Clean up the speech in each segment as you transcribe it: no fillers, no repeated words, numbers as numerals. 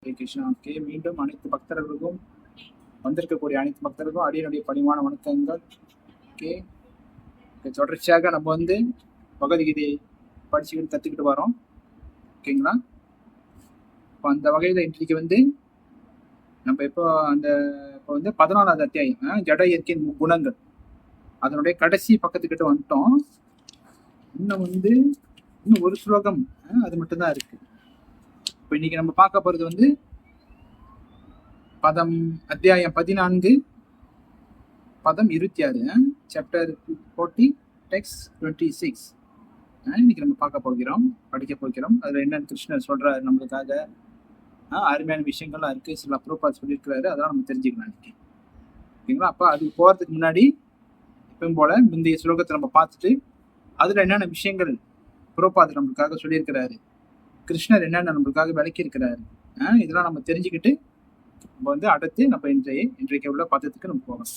Hare Krishna. Okay, மீண்டும் அனைத்து பக்தர்களுக்கும் வந்திருக்கக்கூடிய அனைத்து பக்தர்களுக்கும் அடியனுடைய பணிவான வணக்கங்கள். ஓகே, தொடர்ச்சியாக நம்ம பகவத்கீதையை படிச்சுக்கிட்டு கற்றுக்கிட்டு வரோம். ஓகேங்களா? இப்போ அந்த வகையில் இன்றைக்கு நம்ம இப்போ 14வது அத்தியாயம் ஜட இயற்கையின் குணங்கள் அதனுடைய கடைசி பக்கத்துக்கிட்ட வந்துட்டோம். இன்னும் ஒரு ஸ்லோகம் அது மட்டும்தான் இருக்கு. இப்போ இன்னைக்கு நம்ம பார்க்க போறது அத்தியாயம் 14 பதம் 26, சாப்டர் 40 டெக்ஸ்ட் 26. இன்னைக்கு நம்ம பார்க்க போகிறோம், படிக்க போகிறோம். அதுல என்ன கிருஷ்ணர் சொல்றாரு நம்மளுக்காக அருமையான விஷயங்கள்லாம் இருக்கு, சில அப்ரூவா சொல்லியிருக்கிறாரு, அதெல்லாம் நம்ம தெரிஞ்சுக்கலாம் இன்னைக்கு. ஓகேங்களா? அப்ப அதுக்கு போறதுக்கு முன்னாடி எப்பவும் போல முந்தைய ஸ்லோகத்தை நம்ம பார்த்துட்டு அதுல என்னென்ன விஷயங்கள் புரோபாதர் நம்மளுக்காக சொல்லியிருக்கிறாரு, கிருஷ்ணர் என்னென்ன நம்மளுக்காக விளக்கி இருக்கிறாரு, இதெல்லாம் நம்ம தெரிஞ்சுக்கிட்டு நம்ம அடுத்து நம்ம இன்றைக்கு உள்ள பதத்துக்கு நம்ம போகலாம்.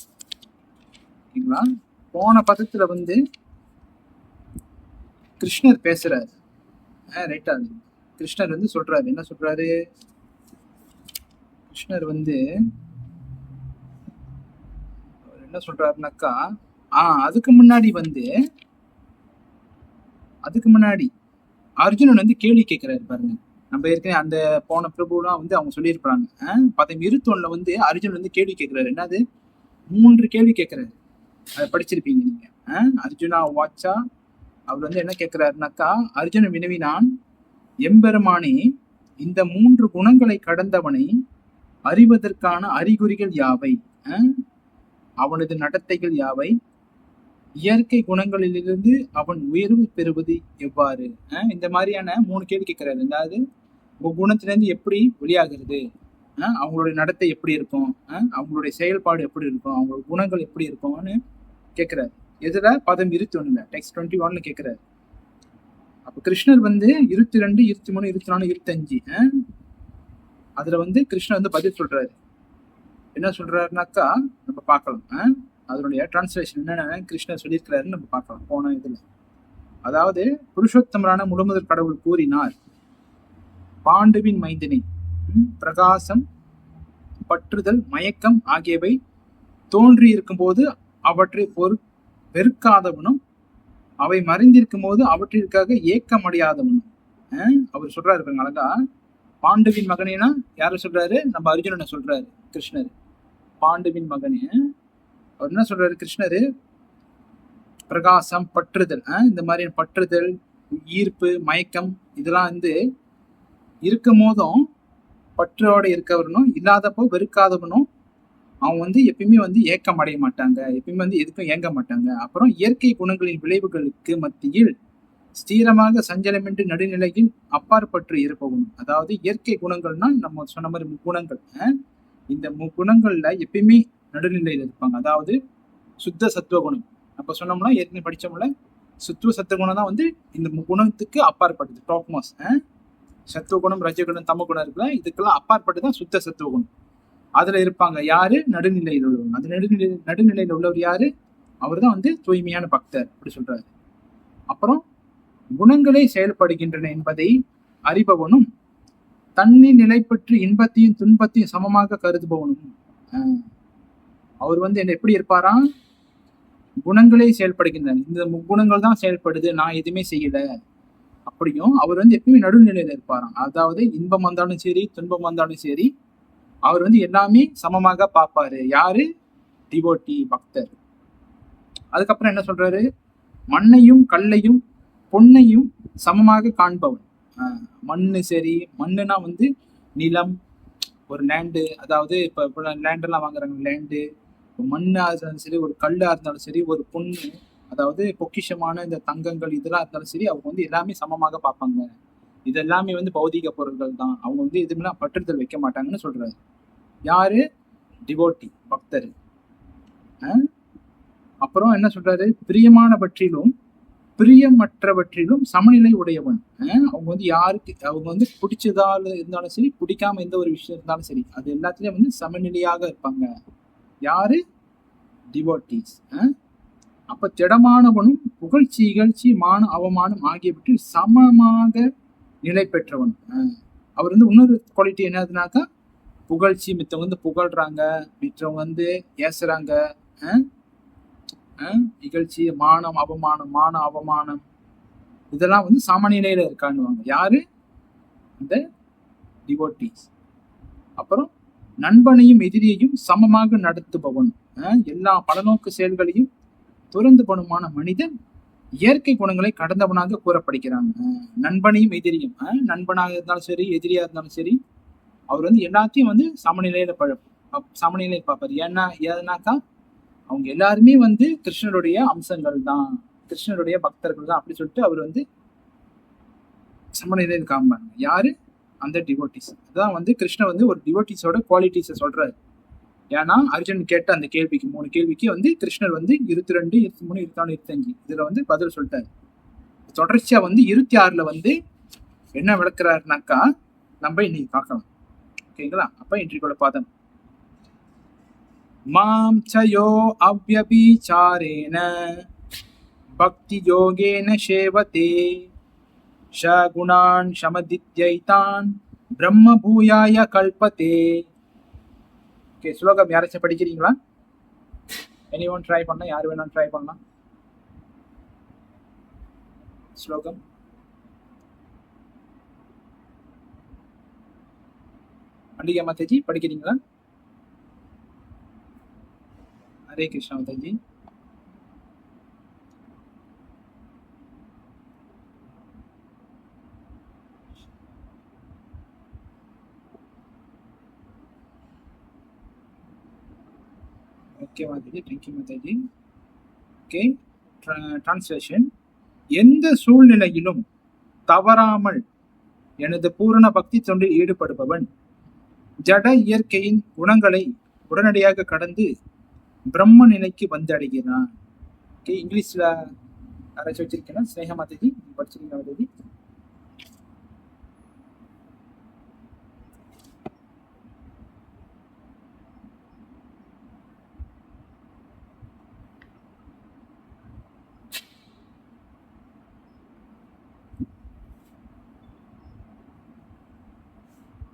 ஓகேங்களா? போன பதத்துல கிருஷ்ணர் பேசுறாரு. ரைட்டா? கிருஷ்ணர் சொல்றாரு, என்ன சொல்றாரு? கிருஷ்ணர் என்ன சொல்றாருனாக்கா, அதுக்கு முன்னாடி அர்ஜுனன் கேள்வி கேட்கிறாரு பாருங்க. நம்ம ஏற்கனவே அந்த போன பிரபுலாம் அவங்க சொல்லியிருப்பாங்க. பதம் 21 அர்ஜுனன் கேள்வி கேட்கிறாரு. என்னது? 3 கேள்வி கேட்கிறாரு. அதை படிச்சிருப்பீங்க நீங்க. அர்ஜுனா வாட்சா அவர் என்ன கேட்கிறாருனாக்கா, அர்ஜுனன் வினவினான், எம்பெருமானே, இந்த 3 குணங்களை கடந்தவனை அறிவதற்கான அறிகுறிகள் யாவை? அவனது நடத்தைகள் யாவை? இயற்கை குணங்களிலிருந்து அவன் உயர்வு பெறுவது எவ்வாறு? இந்த மாதிரியான 3 கேள்வி கேட்கிறாரு. அதாவது குணத்திலிருந்து எப்படி வெளியாகிறது, அவங்களுடைய நடத்தை எப்படி இருக்கும், அவங்களுடைய செயல்பாடு எப்படி இருக்கும், அவங்களோட குணங்கள் எப்படி இருக்கும்னு கேட்கிறாரு. எதுல? பதம் 21 டெக்ஸ்ட் 21 கேட்கிறாரு. அப்ப கிருஷ்ணர் 22, 23, 24, 25 அதுல கிருஷ்ணர் பதில் சொல்றாரு. என்ன சொல்றாருனாக்கா நம்ம பார்க்கலாம். அதனுடைய டிரான்ஸ்லேஷன் என்னென்ன கிருஷ்ணர் சொல்லியிருக்கிறாருன்னு நம்ம பார்க்கலாம் போன இதுல. அதாவது, புருஷோத்தமரான முழுமுதற் கடவுள் கூறினார், பாண்டுவின் மைந்தனை பிரகாசம், பற்றுதல், மயக்கம் ஆகியவை தோன்றி இருக்கும் போது அவற்றை வெறுக்காதவனும், அவை மறைந்திருக்கும் போது அவற்றிற்காக ஏக்கமடையாதவனும். அவர் சொல்றாரு அழகா. பாண்டுவின் மகனேனா யார சொல்றாரு? நம்ம அர்ஜுனனை சொல்றாரு கிருஷ்ணர். பாண்டுவின் மகனே அவர் என்ன சொல்றாரு கிருஷ்ணரு? பிரகாசம், பற்றுதல், இந்த மாதிரி பற்றுதல், ஈர்ப்பு, மயக்கம் இதெல்லாம் இருக்கும் போதும் பற்றோட இருக்கவனும், இல்லாதப்போ வெறுக்காதவனும் அவன் எப்பயுமே ஏக்கம் அடைய மாட்டாங்க, எப்பயுமே எதுக்கும் ஏங்க மாட்டாங்க. அப்புறம் இயற்கை குணங்களின் விளைவுகளுக்கு மத்தியில் ஸ்திரமாக சஞ்சலமின்றி நடுநிலையில் அப்பாற்பட்டு இருப்பவனும். அதாவது இயற்கை குணங்கள்னா நம்ம சொன்ன மாதிரி முக்குணங்கள். இந்த முக்குணங்கள்ல எப்பயுமே நடுநிலையில் இருப்பாங்க. அதாவது சுத்த சத்துவகுணம், அப்ப சொன்னோம்னா ஏற்கனவே படிச்சோம்ல, சுத்துவ சத்துவகுணம் தான் இந்த குணத்துக்கு அப்பாற்பட்டது. டாப்மாஸ் சத்துவகுணம், ரஜகுணம், தமகுணம் இருக்குல்ல, இதுக்கெல்லாம் அப்பாற்பட்டுதான் சுத்த சத்துவகுணம். அதுல இருப்பாங்க யாரு? நடுநிலையில் உள்ளவர். அது நடுநிலையில் உள்ளவர் யாரு? அவர் தான் தூய்மையான பக்தர், அப்படி சொல்றாரு. அப்புறம் குணங்களே செயல்படுகின்றன என்பதை அறிபவனும், தன்னின் நிலை பற்றி இன்பத்தையும் துன்பத்தையும் சமமாக கருதுபவனும். அவர் என்ன எப்படி இருப்பாரா? குணங்களே செயல்படுகின்றன, இந்த முக்குணங்கள் தான் செயல்படுது, நான் எதுவுமே செய்யல, அப்படியும் அவர் எப்பயுமே நடுநிலையில இருப்பாராம். அதாவது இன்பம் வந்தாலும் சரி, துன்பம் வந்தாலும் சரி, அவர் எல்லாமே சமமாக பார்ப்பாரு. யாரு? டிவோட்டி, பக்தர். அதுக்கப்புறம் என்ன சொல்றாரு? மண்ணையும் கல்லையும் பொன்னையும் சமமாக காண்பவன். மண்ணு சரி, மண்ணுனா நிலம், ஒரு லேண்டு. அதாவது இப்ப லேண்டெல்லாம் வாங்குறாங்க, லேண்டு, மண்ணா இருந்தாலும் சரி, ஒரு கல்லா இருந்தாலும் சரி, ஒரு பொண்ணு, அதாவது பொக்கிஷமான இந்த தங்கங்கள் இதெல்லாம் இருந்தாலும் சரி, அவங்க எல்லாமே சமமாக பார்ப்பாங்க. இது எல்லாமே பௌதிக பொருட்கள் தான், அவங்க எதுவுமே பற்றுதல் வைக்க மாட்டாங்கன்னு சொல்றாரு. யாரு? டிவோட்டி, பக்தர். அப்புறம் என்ன சொல்றாரு? பிரியமானவற்றிலும் பிரியமற்றவற்றிலும் சமநிலை உடையவன். அவங்க யாருக்கு அவங்க பிடிச்சதால இருந்தாலும் சரி, பிடிக்காம எந்த ஒரு விஷயம் இருந்தாலும் சரி, அது எல்லாத்துலயும் சமநிலையாக இருப்பாங்க. யாரு? டிவோட்டீஸ். அப்ப திடமானவனும் புகழ்ச்சி, இகழ்ச்சி, மான, அவமானம் ஆகியவற்றில் சமமாக நிலை பெற்றவன். அவர் வந்து இன்னொரு குவாலிட்டி என்னதுனாக்கா புகழ்ச்சி, மித்தவங்க வந்து புகழ்றாங்க, மித்தவங்க வந்து ஏசுறாங்க, இகழ்ச்சி, மானம் அவமானம் இதெல்லாம் வந்து சாமானிய நிலையில இருக்கான்னுவாங்க. யாரு? இந்த டிவோட்டிஸ். அப்புறம் நண்பனையும் எதிரியையும் சமமாக நடத்துபவன், எல்லா பலநோக்கு செயல்களையும் துறந்து பணுமான மனிதன் இயற்கை குணங்களை கடந்தவனாக கூறப்படுகிறாங்க. நண்பனையும் எதிரியும், நண்பனாக இருந்தாலும் சரி, எதிரியா இருந்தாலும் சரி, அவர் வந்து எல்லாத்தையும் வந்து சமநிலையில சமநிலையில் பார்ப்பார். ஏன்னாக்கா அவங்க எல்லாருமே வந்து கிருஷ்ணருடைய அம்சங்கள் தான், கிருஷ்ணருடைய பக்தர்கள் தான் அப்படி சொல்லிட்டு அவர் வந்து சமநிலையில் காமிப்பாங்க. யாரு? அந்த டிவோட்டிஸ். அதான் வந்து கிருஷ்ணர் வந்து ஒரு டிவோட்டிஸோட குவாலிட்டிஸை சொல்றாரு. ஏன்னா அர்ஜுன் கேட்ட அந்த கேள்விக்கு 3 கேள்விக்கு வந்து கிருஷ்ணர் வந்து 22, 23, 24, 25 இதுல வந்து பதில் சொல்லிட்டாரு. தொடர்ச்சியா வந்து 26ல வந்து என்ன விளக்குறாருனாக்கா நம்ம இன்னைக்கு பார்க்கலாம். ஓகேங்களா? அப்ப இன்றைக்குள்ள பாதம் மாம் சயோ அவ்யபிசாரேன பக்தி யோகேன சேவதே ஷகுணான் சமதித்யைதான் பிரம்ம பூயாய கல்பதே. ஓகே, ஸ்லோகம் யாராச்சும் படிக்கிறீங்களா? எனிஒன் ட்ரை பண்ணலாம், யார் வேணாலும் ட்ரை பண்ணலாம். ஸ்லோகம் மல்லிகா மாதாஜி படிக்கிறீங்களா? Hare Krishna Mataji. Okay Mataji, thank you Mataji. Okay, translation. எந்த சூழ்நிலையிலும் தவறாமல் எனது பூரண பக்தி தொண்டில் ஈடுபடுபவன் ஜட இயற்கையின் குணங்களை உடனடியாக கடந்து பிரம்ம நிலைக்கு வந்து அடைகிறான். ஓகே, இங்கிலீஷ்ல யாராச்சும் வச்சிருக்கேன்னா ஸ்னேகா மாதாஜி படிச்சிருக்கீங்க Mataji?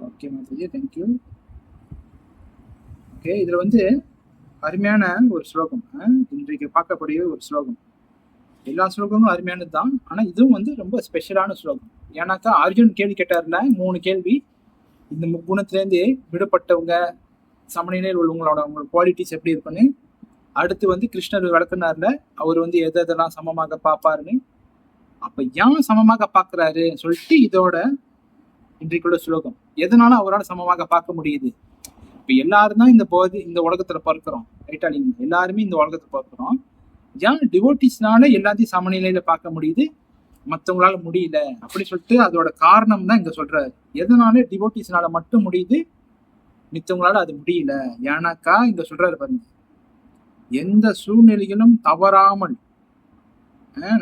Okay Mataji, thank you. Okay, இதுல வந்து அருமையான ஒரு ஸ்லோகம், இன்றைக்கு பார்க்கக்கூடிய ஒரு ஸ்லோகம். எல்லா ஸ்லோகமும் அருமையானது தான், ஆனா இதுவும் வந்து ரொம்ப ஸ்பெஷலான ஸ்லோகம். ஏன்னாக்கா அர்ஜுன் கேள்வி கேட்டார்ல 3 கேள்வி. இந்த முக்குணத்திலேருந்து விடுபட்டவங்க, சமநிலையில் உள்ளவங்களோட குவாலிட்டிஸ் எப்படி இருக்குன்னு. அடுத்து வந்து கிருஷ்ணர் விளக்குனார்ல, அவர் வந்து எதெல்லாம் சமமாக பார்ப்பாருன்னு. அப்ப ஏன் சமமாக பார்க்கிறாரு சொல்லிட்டு இதோட இன்றைக்குள்ள ஸ்லோகம். எதனால அவரால் சமமாக பார்க்க முடியுது? இப்ப எல்லாரும் தான் இந்த உலகத்துல பார்க்கிறோம், ரைட்டா? நீங்க எல்லாருமே இந்த உலகத்துல பார்க்கிறோம். ஏன் டிவோட்டிஸ்னால எல்லாத்தையும் சமநிலையில பார்க்க முடியுது, மற்றவங்களால முடியல அப்படி சொல்லிட்டு அதோட காரணம் தான் இங்க சொல்றாரு. எதனால டிவோட்டிஸ்னால மட்டும் முடியுது, மித்தவங்களால அது முடியல? ஏன்னாக்கா இங்க சொல்றாரு பாருங்க, எந்த சூழ்நிலையிலும் தவறாமல்,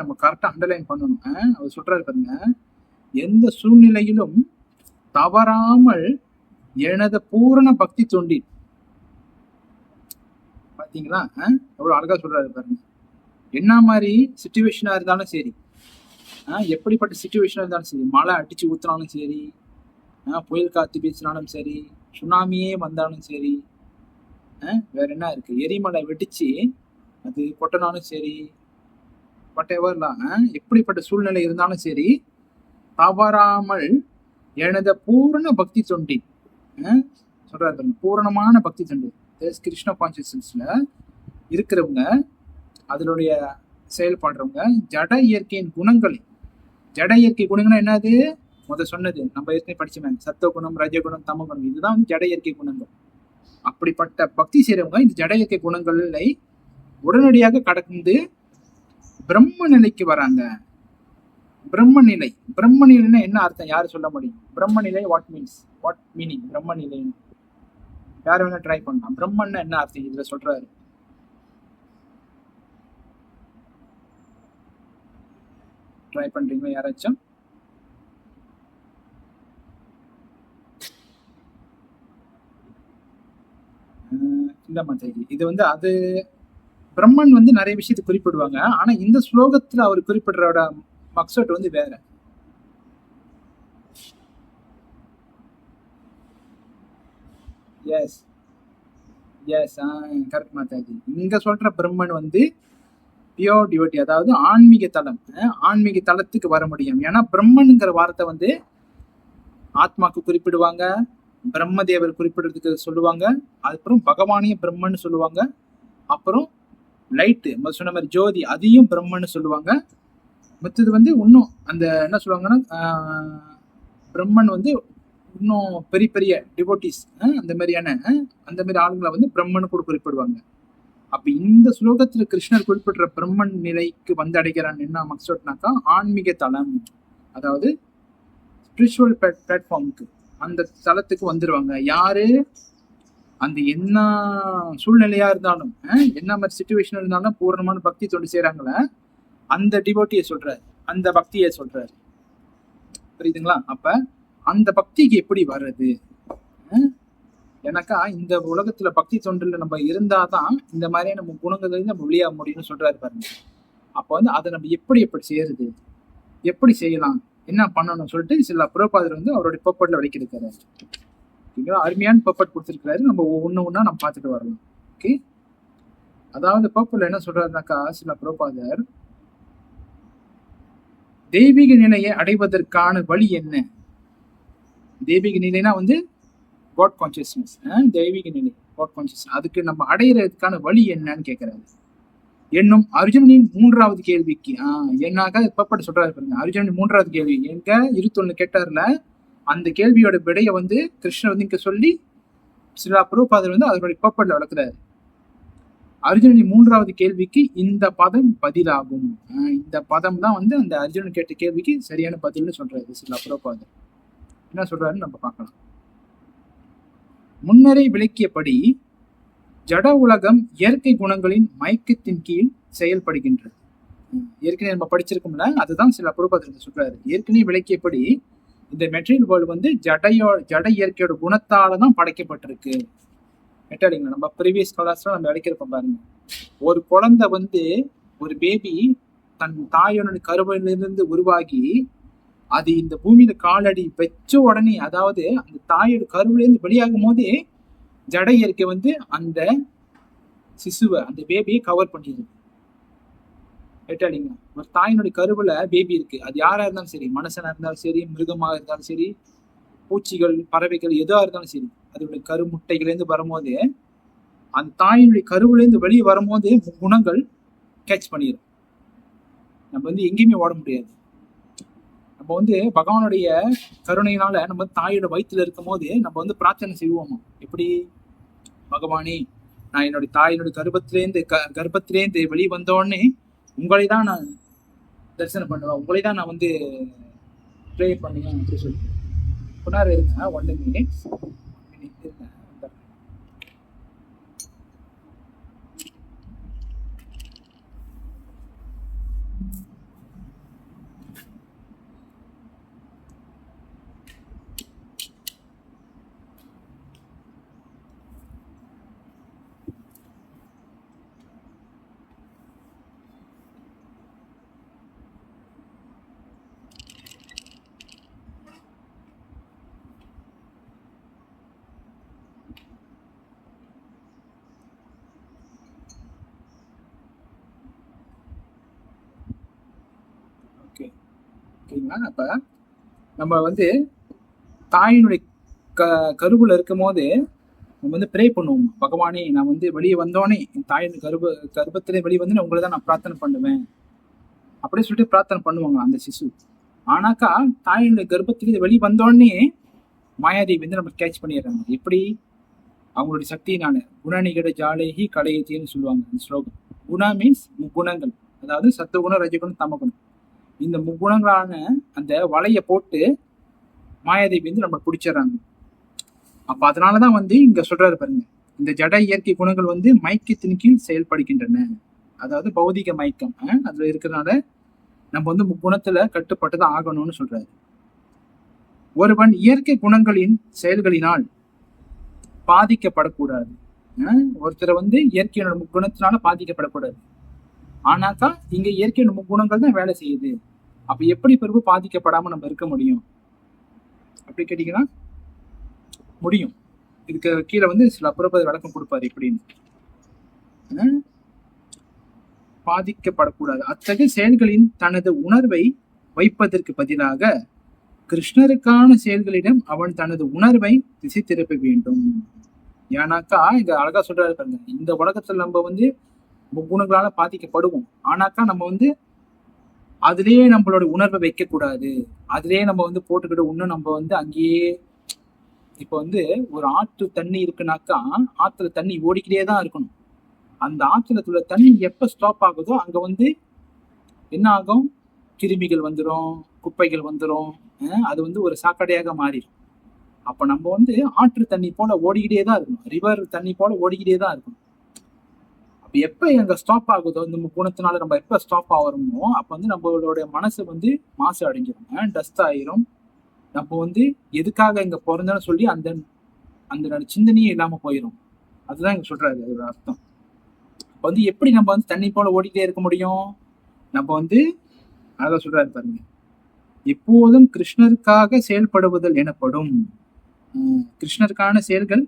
நம்ம கரெக்டா அண்டர்லைன் பண்ணணும். அவர் சொல்றாரு பாருங்க, எந்த சூழ்நிலையிலும் தவறாமல் எனது பூரண பக்தி தொண்டில். பாத்தீங்களா எவ்வளவு அழகா சொல்றாரு பாருங்க. என்ன மாதிரி சிச்சுவேஷனா இருந்தாலும் சரி, எப்படிப்பட்ட சிச்சுவேஷனா இருந்தாலும் சரி, மழை அடிச்சு ஊத்துனாலும் சரி, புயல் காத்து வீசினாலும் சரி, சுனாமியே வந்தாலும் சரி, வேற என்ன இருக்கு, எரிமலை வெடிச்சு அது கொட்டினாலும் சரி, whateverலாம், எப்படிப்பட்ட சூழ்நிலை இருந்தாலும் சரி, தவறாமல் எனது பூரண பக்தி தொண்டி சொல்றாரு, பூரணமான பக்தி தொண்டு கிருஷ்ண கான்சியஸ்னஸ்ல இருக்கிறவங்க, அதனுடைய செயல்படுறவங்க ஜட இயற்கையின் குணங்களை, ஜட இயற்கை குணங்கள் என்னது சொன்னது நம்ம ஏற்கனவே படிச்சோமே, சத்துவ குணம், ரஜகுணம், தம குணம், இதுதான் வந்து ஜட இயற்கை குணங்கள். அப்படிப்பட்ட பக்தி செய்றவங்க இந்த ஜட இயற்கை குணங்களை உடனடியாக கடந்து பிரம்ம நிலைக்கு வராங்க. பிரம்ம நிலை, பிரம்ம நிலைன்னா என்ன அர்த்தம், யாரு சொல்ல முடியும்? பிரம்ம நிலை வாட் மீனிங்? பிரம்ம நிலை யார் வேணா ட்ரை பண்ணலாம். பிரம்மன்னா என்ன அர்த்தம் இதுல சொல்றாரு? ட்ரை பண்றீங்களா யாராச்சும்? இல்ல மாதாஜி, இது வந்து அது பிரம்மன் வந்து நிறைய விஷயத்தை குறிப்பிடுவாங்க. ஆனா இந்த ஸ்லோகத்துல அவர் குறிப்பிடுறோட மக்சட் வந்து வேற. எஸ் எஸ் கரெக்ட் மாதாஜி. இங்க சொல்ற பிரம்மன் வந்து பியோர் டிவோட்டி, அதாவது ஆன்மீக தலம். ஆன்மீக தலத்துக்கு வர முடியும். ஏன்னா பிரம்மனுங்கிற வார்த்தை வந்து ஆத்மாக்கு குறிப்பிடுவாங்க, பிரம்மதேவர் குறிப்பிடுறதுக்கு சொல்லுவாங்க, அதுக்கப்புறம் பகவானையும் பிரம்மன்னு சொல்லுவாங்க, அப்புறம் லைட்டு சொன்ன மாதிரி ஜோதி அதையும் பிரம்மன்னு சொல்லுவாங்க. மற்றது வந்து இன்னும் அந்த என்ன சொல்லுவாங்கன்னா பிரம்மன் வந்து இன்னும் பெரிய பெரிய டிவோட்டிஸ் அந்த மாதிரியான அந்த மாதிரி ஆளுங்களை வந்து பிரம்மன்னு கூட குறிப்பிடுவாங்க. அப்ப இந்த ஸ்லோகத்துல கிருஷ்ணர் குறிப்பிடுற பிரம்மன் நிலைக்கு வந்து அடைகிறான் என்ன மக்சோட்னாக்கா ஆன்மீக தலம், அதாவது ஸ்பிரிச்சுவல் பிளாட்ஃபார்முக்கு, அந்த தளத்துக்கு வந்துருவாங்க. யாரு அந்த என்ன சூழ்நிலையா இருந்தாலும் என்ன மாதிரி சுச்சுவேஷன் இருந்தாலும் பூர்ணமான பக்தி தொண்டு செய்யறாங்கள அந்த டிவோட்டியை சொல்றாரு, அந்த பக்தியை சொல்றாரு. புரியுதுங்களா? அப்ப அந்த பக்திக்கு எப்படி வர்றது? எனக்கா இந்த உலகத்துல பக்தி தொண்டில் நம்ம இருந்தாதான் இந்த மாதிரியான நம்ம குணங்கள்ல நம்ம வெளியாக முடியும்னு சொல்றாரு பாருங்க. அப்ப வந்து அதை நம்ம எப்படி செய்யறது, எப்படி செய்யலாம், என்ன பண்ணணும்னு சொல்லிட்டு சில புரோபாதர் வந்து அவருடைய பர்பட்ல விளக்கியிருக்காரு. ஓகேங்களா? அருமையான பர்பட் கொடுத்துருக்காரு. நம்ம ஒண்ணா நம்ம பார்த்துட்டு வரலாம். ஓகே, அதாவது பர்பட்ல என்ன சொல்றாருனாக்கா சில புரோபாதர் தெய்வீக நிலையை அடைவதற்கான வழி என்ன? தெய்வீக நிலைனா வந்து காட் கான்சியஸ்னஸ், தெய்வீக நிலை காட் கான்சியஸ்னஸ். அதுக்கு நம்ம அடையிறதுக்கான வழி என்னன்னு கேட்கிறாரு. என்னும் அர்ஜுனனின் 3வது கேள்விக்கு என்னாக பப்பட்டு சொல்றாரு பாருங்க. அர்ஜுனனின் 3வது கேள்வி எங்க 21 கேட்டார்ல, அந்த கேள்வியோட விடைய வந்து கிருஷ்ணர் வந்து இங்க சொல்லி சில புரோபாதர் வந்து அதனுடைய பப்பட்ல வளர்க்கிறாரு. அர்ஜுனனின் 3வது கேள்விக்கு இந்த பதம் பதிலாகும். இந்த பதம் தான் வந்து அந்த அர்ஜுனன் கேட்ட கேள்விக்கு சரியான பதில்னு சொல்றாரு சில புரோபாதர். என்ன சொல்றாருன்னு நம்ம பார்க்கலாம். முன்னரே விளக்கியபடி ஜட உலகம் இயற்கை குணங்களின் மயக்கத்தின் கீழ் செயல்படுகின்றது. ஏற்கனவே நம்ம படிச்சிருக்கோம்ல, அதுதான் சில புரோபாதர் சொல்றாரு. ஏற்கனவே விளக்கியபடி இந்த மெட்டீரியல் வேர்ல்டு வந்து ஜட இயற்கையோட குணத்தாலதான் படைக்கப்பட்டிருக்கு. மெட்டாலிங்களா நம்ம ப்ரீவியஸ் கிளாஸ்ல நம்ம விளக்கியிருப்போம் பாருங்க. ஒரு குழந்தை வந்து ஒரு பேபி தன் தாயோட கருவிலிருந்து உருவாகி அது இந்த பூமியில காலடி வச்ச உடனே, அதாவது அந்த தாயோட கருவிலேருந்து வெளியாகும் போதே ஜட இயற்கை வந்து அந்த சிசுவை, அந்த பேபியை கவர் பண்ணிடுது. ரைட்டாடிங்களா? ஒரு தாயினுடைய கருவுல பேபி இருக்கு, அது யாரா இருந்தாலும் சரி, மனுஷனா இருந்தாலும் சரி, மிருகமாக இருந்தாலும் சரி, பூச்சிகள் பறவைகள் எதுவா இருந்தாலும் சரி, அதோடைய கருமுட்டைகள்லேருந்து வரும்போது அந்த தாயினுடைய கருவிலேருந்து வெளியே வரும்போது குணங்கள் கேட்ச் பண்ணிடும். நம்ம வந்து எங்கேயுமே ஓட முடியாது. நம்ம வந்து பகவானுடைய கருணையினால நம்ம தாயோட வயிற்றுல இருக்கும் போது நம்ம வந்து பிரார்த்தனை செய்வோமா, எப்படி பகவானே நான் என்னுடைய தாயினுடைய கர்ப்பத்திலேருந்து வெளியே வந்தோடனே உங்களை தான் நான் தரிசனம் பண்ணுவேன், உங்களை தான் நான் வந்து ப்ரே பண்ணுவேன் அப்படி சொல்லிட்டு கொண்டாரு இருங்க. 1 minute இருங்க. ஓகேங்களா? அப்ப நம்ம வந்து தாயினுடைய கருவுல இருக்கும் போது நம்ம வந்து ப்ரே பண்ணுவோம், பகவானே நான் வந்து வெளியே வந்தோடனே என் தாயின் கர்ப்பத்திலே வெளியே வந்து உங்களை தான் நான் பிரார்த்தனை பண்ணுவேன் அப்படின்னு சொல்லிட்டு பிரார்த்தனை பண்ணுவாங்க அந்த சிசு. ஆனாக்கா தாயினுடைய கர்ப்பத்திலே வெளியே வந்தோடனே மாயாதேவி வந்து நம்ம கேட்ச் பண்ணிடுறாங்க. எப்படி? அவங்களுடைய சக்தியினால. குணநிகட ஜாலேகி கலையத்தின்னு சொல்லுவாங்க இந்த ஸ்லோகம். குணா மீன்ஸ் முக்குணங்கள், அதாவது சத்துவகுணம், ரஜகுணம், தமகுணம். இந்த முக்குணங்களான அந்த வலைய போட்டு மாயாதேவி வந்து நம்ம பிடிச்சிடறாங்க. அப்ப அதனாலதான் வந்து இங்க சொல்றாரு பாருங்க, இந்த ஜட இயற்கை குணங்கள் வந்து மயக்கத்தின் கீழ் செயல்படுகின்றன. அதாவது பௌதிக மயக்கம் அதுல இருக்கிறதுனால நம்ம வந்து முக்குணத்துல கட்டுப்பட்டுதான் ஆகணும்னு சொல்றாரு. ஒருவன் இயற்கை குணங்களின் செயல்களினால் பாதிக்கப்படக்கூடாது. ஒருத்தரை வந்து இயற்கையோட முக்குணத்தினால பாதிக்கப்படக்கூடாது. ஆனாக்கா இங்க இயற்கையோட முக்குணங்கள் தான் வேலை செய்யுது. அப்ப எப்படி பிறகு பாதிக்கப்படாம நம்ம இருக்க முடியும் அப்படி கேட்டீங்கன்னா முடியும். இதுக்கு கீழே வந்து சில பிரபுபாதர் விளக்கம் கொடுப்பாரு இப்படின்னு. பாதிக்கப்படக்கூடாது. அத்தகைய செயல்களின் தனது உணர்வை வைப்பதற்கு பதிலாக கிருஷ்ணருக்கான செயல்களிடம் அவன் தனது உணர்வை திசை திருப்ப வேண்டும். ஏன்னாக்கா இங்க அழகா சொல்றாரு பாருங்க, இந்த உலகத்துல நம்ம வந்து முக்குணங்களால பாதிக்கப்படுவோம். ஆனாக்கா நம்ம வந்து அதுலயே நம்மளோட உணர்வை வைக்க கூடாது. அதுலயே நம்ம வந்து போட்டுக்கிட்டு இன்னும் நம்ம வந்து அங்கேயே இப்ப வந்து ஒரு ஆற்று தண்ணி இருக்குனாக்கா ஆத்துல தண்ணி ஓடிக்கிட்டே தான் இருக்கணும். அந்த ஆற்றுல உள்ள தண்ணி எப்ப ஸ்டாப் ஆகுதோ அங்க வந்து என்ன ஆகும், கிருமிகள் வந்துடும், குப்பைகள் வந்துடும், அது வந்து ஒரு சாக்கடையாக மாறிடும். அப்ப நம்ம வந்து ஆற்று தண்ணி போல ஓடிக்கிட்டே தான் இருக்கணும், ரிவர் தண்ணி போல ஓடிக்கிட்டே தான் இருக்கணும். அப்ப எப்ப அங்க ஸ்டாப் ஆகுதோ இந்த குணத்தினால நம்ம எப்ப ஸ்டாப் ஆகிறோமோ அப்ப வந்து நம்மளோட மனசு வந்து மாசு அடைஞ்சிடும், டஸ்ட் ஆயிரும். நம்ம வந்து எதுக்காக இங்க பிறந்தோன்னு சொல்லி அந்த அந்த சிந்தனையே இல்லாம போயிடும். அதுதான் இங்க சொல்றாரு அதோட அர்த்தம். அப்ப வந்து எப்படி நம்ம வந்து தண்ணி போல ஓடிக்கிட்டே இருக்க முடியும்? நம்ம வந்து அழகா சொல்றாரு பாருங்க, எப்போதும் கிருஷ்ணருக்காக செயல்படுவதல் எனப்படும். கிருஷ்ணருக்கான செயல்கள்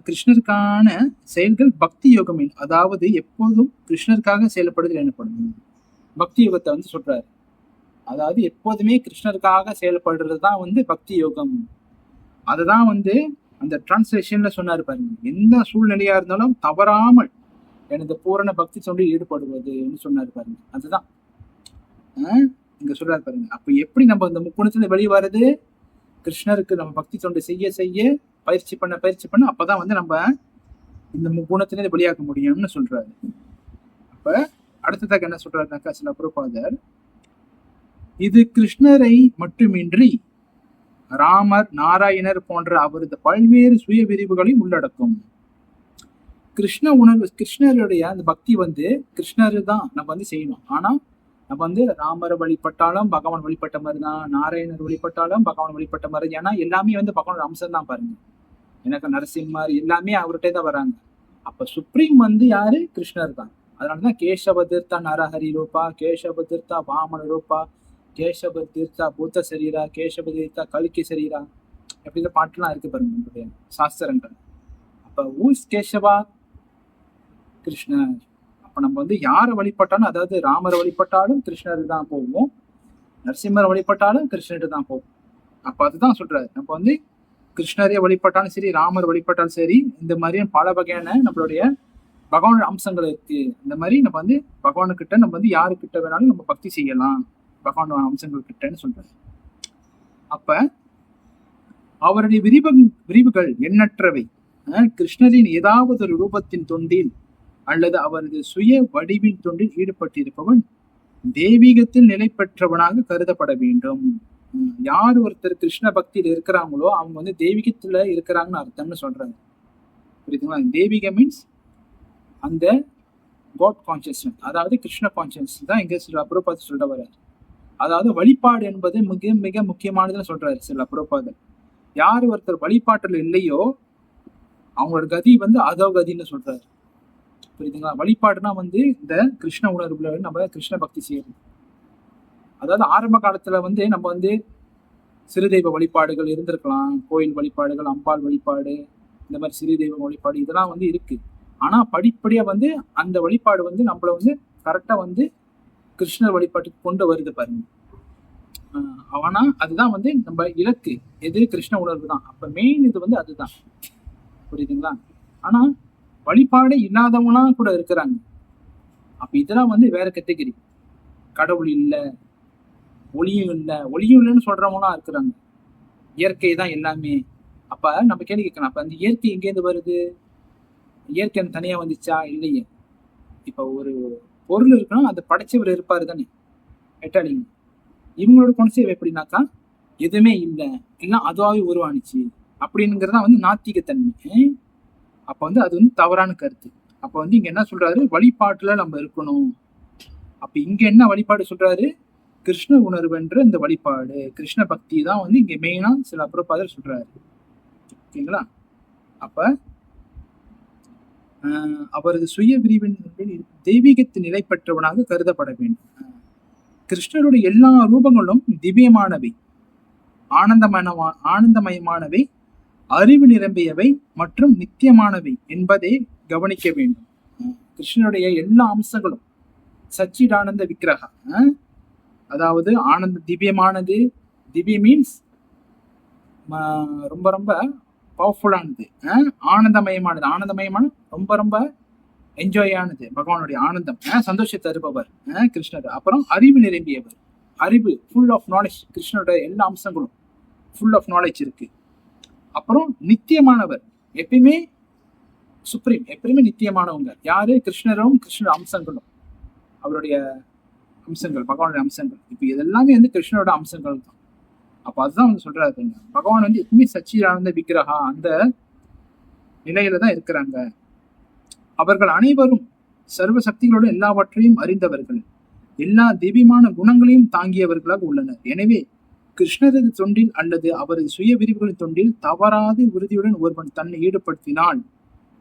கிருஷ்ணருக்கான செயல்கள் பக்தி யோகம். அதாவது எப்போதும் கிருஷ்ணருக்காக செயல்படுதல் எனப்படும். பக்தி யோகத்தை வந்து சொல்றாரு. அதாவது எப்போதுமே கிருஷ்ணருக்காக செயல்படுறது தான் வந்து பக்தி யோகம். அதுதான் வந்து அந்த டிரான்ஸ்லேஷன்ல சொன்னாரு பாருங்க, எந்த சூழ்நிலையா இருந்தாலும் தவறாமல் எனது பூரண பக்தி தொண்டு ஈடுபடுவதுன்னு சொன்னாரு பாருங்க. அதுதான் இங்க சொல்றாரு பாருங்க. அப்ப எப்படி நம்ம இந்த முக்குணத்துல வெளியே வர்றது? கிருஷ்ணருக்கு நம்ம பக்தி தொண்டு செய்ய செய்ய பயிற்சி பண்ண அப்பதான் வந்து நம்ம இந்த முக்குணத்திலே வெளியாக்க முடியும்னு சொல்றாரு. அப்ப அடுத்ததாக என்ன சொல்றாருனாக்கா சில பிரபுபாதர், இது கிருஷ்ணரை மட்டுமின்றி ராமர், நாராயணர் போன்ற அவரது பல்வேறு சுய விரிவுகளையும் உள்ளடக்கும். கிருஷ்ண உணர்வு, கிருஷ்ணருடைய அந்த பக்தி வந்து கிருஷ்ணர் தான் நம்ம வந்து செய்யணும். ஆனா நம்ம வந்து ராமரை வழிபட்டாலும் பகவான் வழிபட்ட மாதிரி தான், நாராயணர் வழிபட்டாலும் பகவான் வழிபட்ட மாதிரி. ஏன்னா எல்லாமே வந்து பகவானோட அம்சம் தான் பாருங்க. எனக்கு நரசிம்மர் எல்லாமே அவர்கிட்ட தான் வராங்க. அப்ப சுப்ரீம் வந்து யாரு? கிருஷ்ணர் தான். அதனாலதான் கேசவ தீர்த்தா நரஹரி ரூபா, கேசவ தீர்த்தா வாமன ரூபா, கேசவ தீர்த்தா பூத்த சரீரா, கேசவ தீர்த்தா கல்கி சரீரா, அப்படின்ற பாட்டுலாம் இருக்கு பாருங்க நம்மளுடைய சாஸ்திரங்கள். அப்ப ஊஸ் கேசவா? கிருஷ்ணர். அப்ப நம்ம வந்து யாரை வழிபட்டாலும், அதாவது ராமரை வழிபட்டாலும் கிருஷ்ணர் தான் போவோம், நரசிம்மரை வழிபட்டாலும் கிருஷ்ணர் தான் போவோம். அப்ப அதுதான் சொல்றாரு, நம்ம வந்து கிருஷ்ணரை வழிபட்டாலும் சரி, ராமர் வழிபட்டாலும் சரி, இந்த மாதிரியும் பல வகையான நம்மளுடைய பகவானோட அம்சங்கள் இருக்கு. இந்த மாதிரி நம்ம வந்து பகவானுக்கிட்ட நம்ம வந்து யாருக்கிட்ட வேணாலும் நம்ம பக்தி செய்யலாம் பகவானோட அம்சங்கள் கிட்டன்னு சொல்றாரு. அப்ப அவருடைய விரிவுகள் எண்ணற்றவை. கிருஷ்ணரின் ஏதாவது ஒரு ரூபத்தின் தொண்டில் அல்லது அவரது சுய வடிவின் தொண்டில் ஈடுபட்டிருப்பவன் தெய்வீகத்தில் நிலை பெற்றவனாக கருதப்பட வேண்டும். யார் ஒருத்தர் கிருஷ்ண பக்தியில இருக்கிறாங்களோ அவங்க வந்து தெய்வீகத்துல இருக்கிறாங்கன்னு அர்த்தம்னு சொல்றாங்க. புரியுதுங்களா? தெய்வீக மீன்ஸ் அந்த காட் கான்சியஸ்னஸ், அதாவது கிருஷ்ண கான்சியஸ்னஸ் தான் இங்க சில பிரபுபாதர் சொல்ல வர்றாரு. அதாவது வழிபாடு என்பது மிக மிக முக்கியமானதுன்னு சொல்றாரு சில பிரபுபாதர். யார் ஒருத்தர் வழிபாட்டுல இல்லையோ அவங்களோட கதி வந்து அதோ கதின்னு சொல்றாரு. புரியுதுங்களா? வழிபாடுனா வந்து இந்த கிருஷ்ண உணர்வுல நம்ம கிருஷ்ண பக்தி செய்யணும். அதாவது ஆரம்ப காலத்துல வந்து நம்ம வந்து சிறு தெய்வ வழிபாடுகள் இருந்திருக்கலாம், கோயில் வழிபாடுகள், அம்பாள் வழிபாடு, இந்த மாதிரி சிறு தெய்வ வழிபாடு இதெல்லாம் வந்து இருக்கு. ஆனா படிப்படியா வந்து அந்த வழிபாடு வந்து நம்மள வந்து கரெக்டா வந்து கிருஷ்ணர் வழிபாட்டுக்கு கொண்டு வருது பாருங்க. ஆனா அதுதான் வந்து நம்ம இலக்கு எது? கிருஷ்ண உணர்வு தான். அப்ப மெயின் இது வந்து அதுதான். புரியுதுங்களா? ஆனா வழிபாடு இல்லாதவங்களாம் கூட இருக்கிறாங்க. அப்ப இதெல்லாம் வந்து வேற கேட்டகரி. கடவுள் இல்லை, ஒளியும் இல்லை, ஒளியும் இல்லைன்னு சொல்றவங்களாம் இருக்கிறாங்க. இயற்கை தான் எல்லாமே. அப்ப நம்ம கேள்வி கேட்கலாம், அப்ப அந்த இயற்கை எங்கேருந்து வருது? இயற்கை தனியா வந்துச்சா? இல்லையே. இப்ப ஒரு பொருள் இருக்குன்னா அந்த படைச்சவர் இருப்பாரு தானே, எட்டாளிங்க. இவங்களோட கான்செப்ட் எப்படின்னாக்கா எதுவுமே இல்லை, எல்லாம் அதுவாகவே உருவானுச்சு அப்படிங்கிறதா வந்து நாத்திகத்தன்மை. அப்ப வந்து அது வந்து தவறான கருத்து. அப்ப வந்து இங்க என்ன சொல்றாரு? வழிபாட்டுல நம்ம இருக்கணும். அப்ப இங்க என்ன வழிபாடு சொல்றாரு? கிருஷ்ண உணர்வுன்ற இந்த வழிபாடு, கிருஷ்ண பக்தி தான் வந்து இங்க மெயினா சில பிரபுபாதர் சொல்றாரு. ஓகேங்களா? அப்ப அவரது சுய விரிவின் தெய்வீகத்து நிலை பெற்றவனாக கருதப்பட வேண்டும். கிருஷ்ணருடைய எல்லா ரூபங்களும் திவ்யமானவை, ஆனந்தமயமானவை, அறிவு நிரம்பியவை மற்றும் நித்தியமானவை என்பதை கவனிக்க வேண்டும். கிருஷ்ணனுடைய எல்லா அம்சங்களும் சச்சிதானந்த விக்கிரகா, அதாவது ஆனந்த திவ்யமானது. திவ்ய மீன்ஸ் ரொம்ப ரொம்ப பவர்ஃபுல்லானது, ஆனந்தமயமானது. ஆனந்தமயமான ரொம்ப ரொம்ப என்ஜாய் ஆனது, பகவானுடைய ஆனந்தம், சந்தோஷத்தை தருபவர் கிருஷ்ணர். அப்புறம் அறிவு நிரம்பியவர், அறிவு ஃபுல் ஆஃப் நாலேஜ். கிருஷ்ணனுடைய எல்லா அம்சங்களும் ஃபுல் ஆஃப் நாலேஜ் இருக்கு. அப்புறம் நித்தியமானவர், எப்பயுமே சுப்ரீம், எப்பயுமே நித்தியமானவங்க யாரு? கிருஷ்ணரும் கிருஷ்ணர் அம்சங்களும், அவருடைய அம்சங்கள், பகவானுடைய அம்சங்கள். இப்ப இதெல்லாமே வந்து கிருஷ்ணரோட அம்சங்கள் தான். அப்ப அதுதான் வந்து சொல்றாரு, பகவான் வந்து எப்பவுமே சச்சிதானந்த விக்கிரகா அந்த நிலையில தான் இருக்கிறாங்க. அவர்கள் அனைவரும் சர்வ சக்திகளோடு எல்லாவற்றையும் அறிந்தவர்கள், எல்லா திவ்யமான குணங்களையும் தாங்கியவர்களாக உள்ளனர். எனவே கிருஷ்ணரது தொண்டில் அல்லது அவரது சுய விரிவுகளின் தொண்டில் தவறாது உறுதியுடன் ஒருவன் தன்னை ஈடுபடுத்தினால்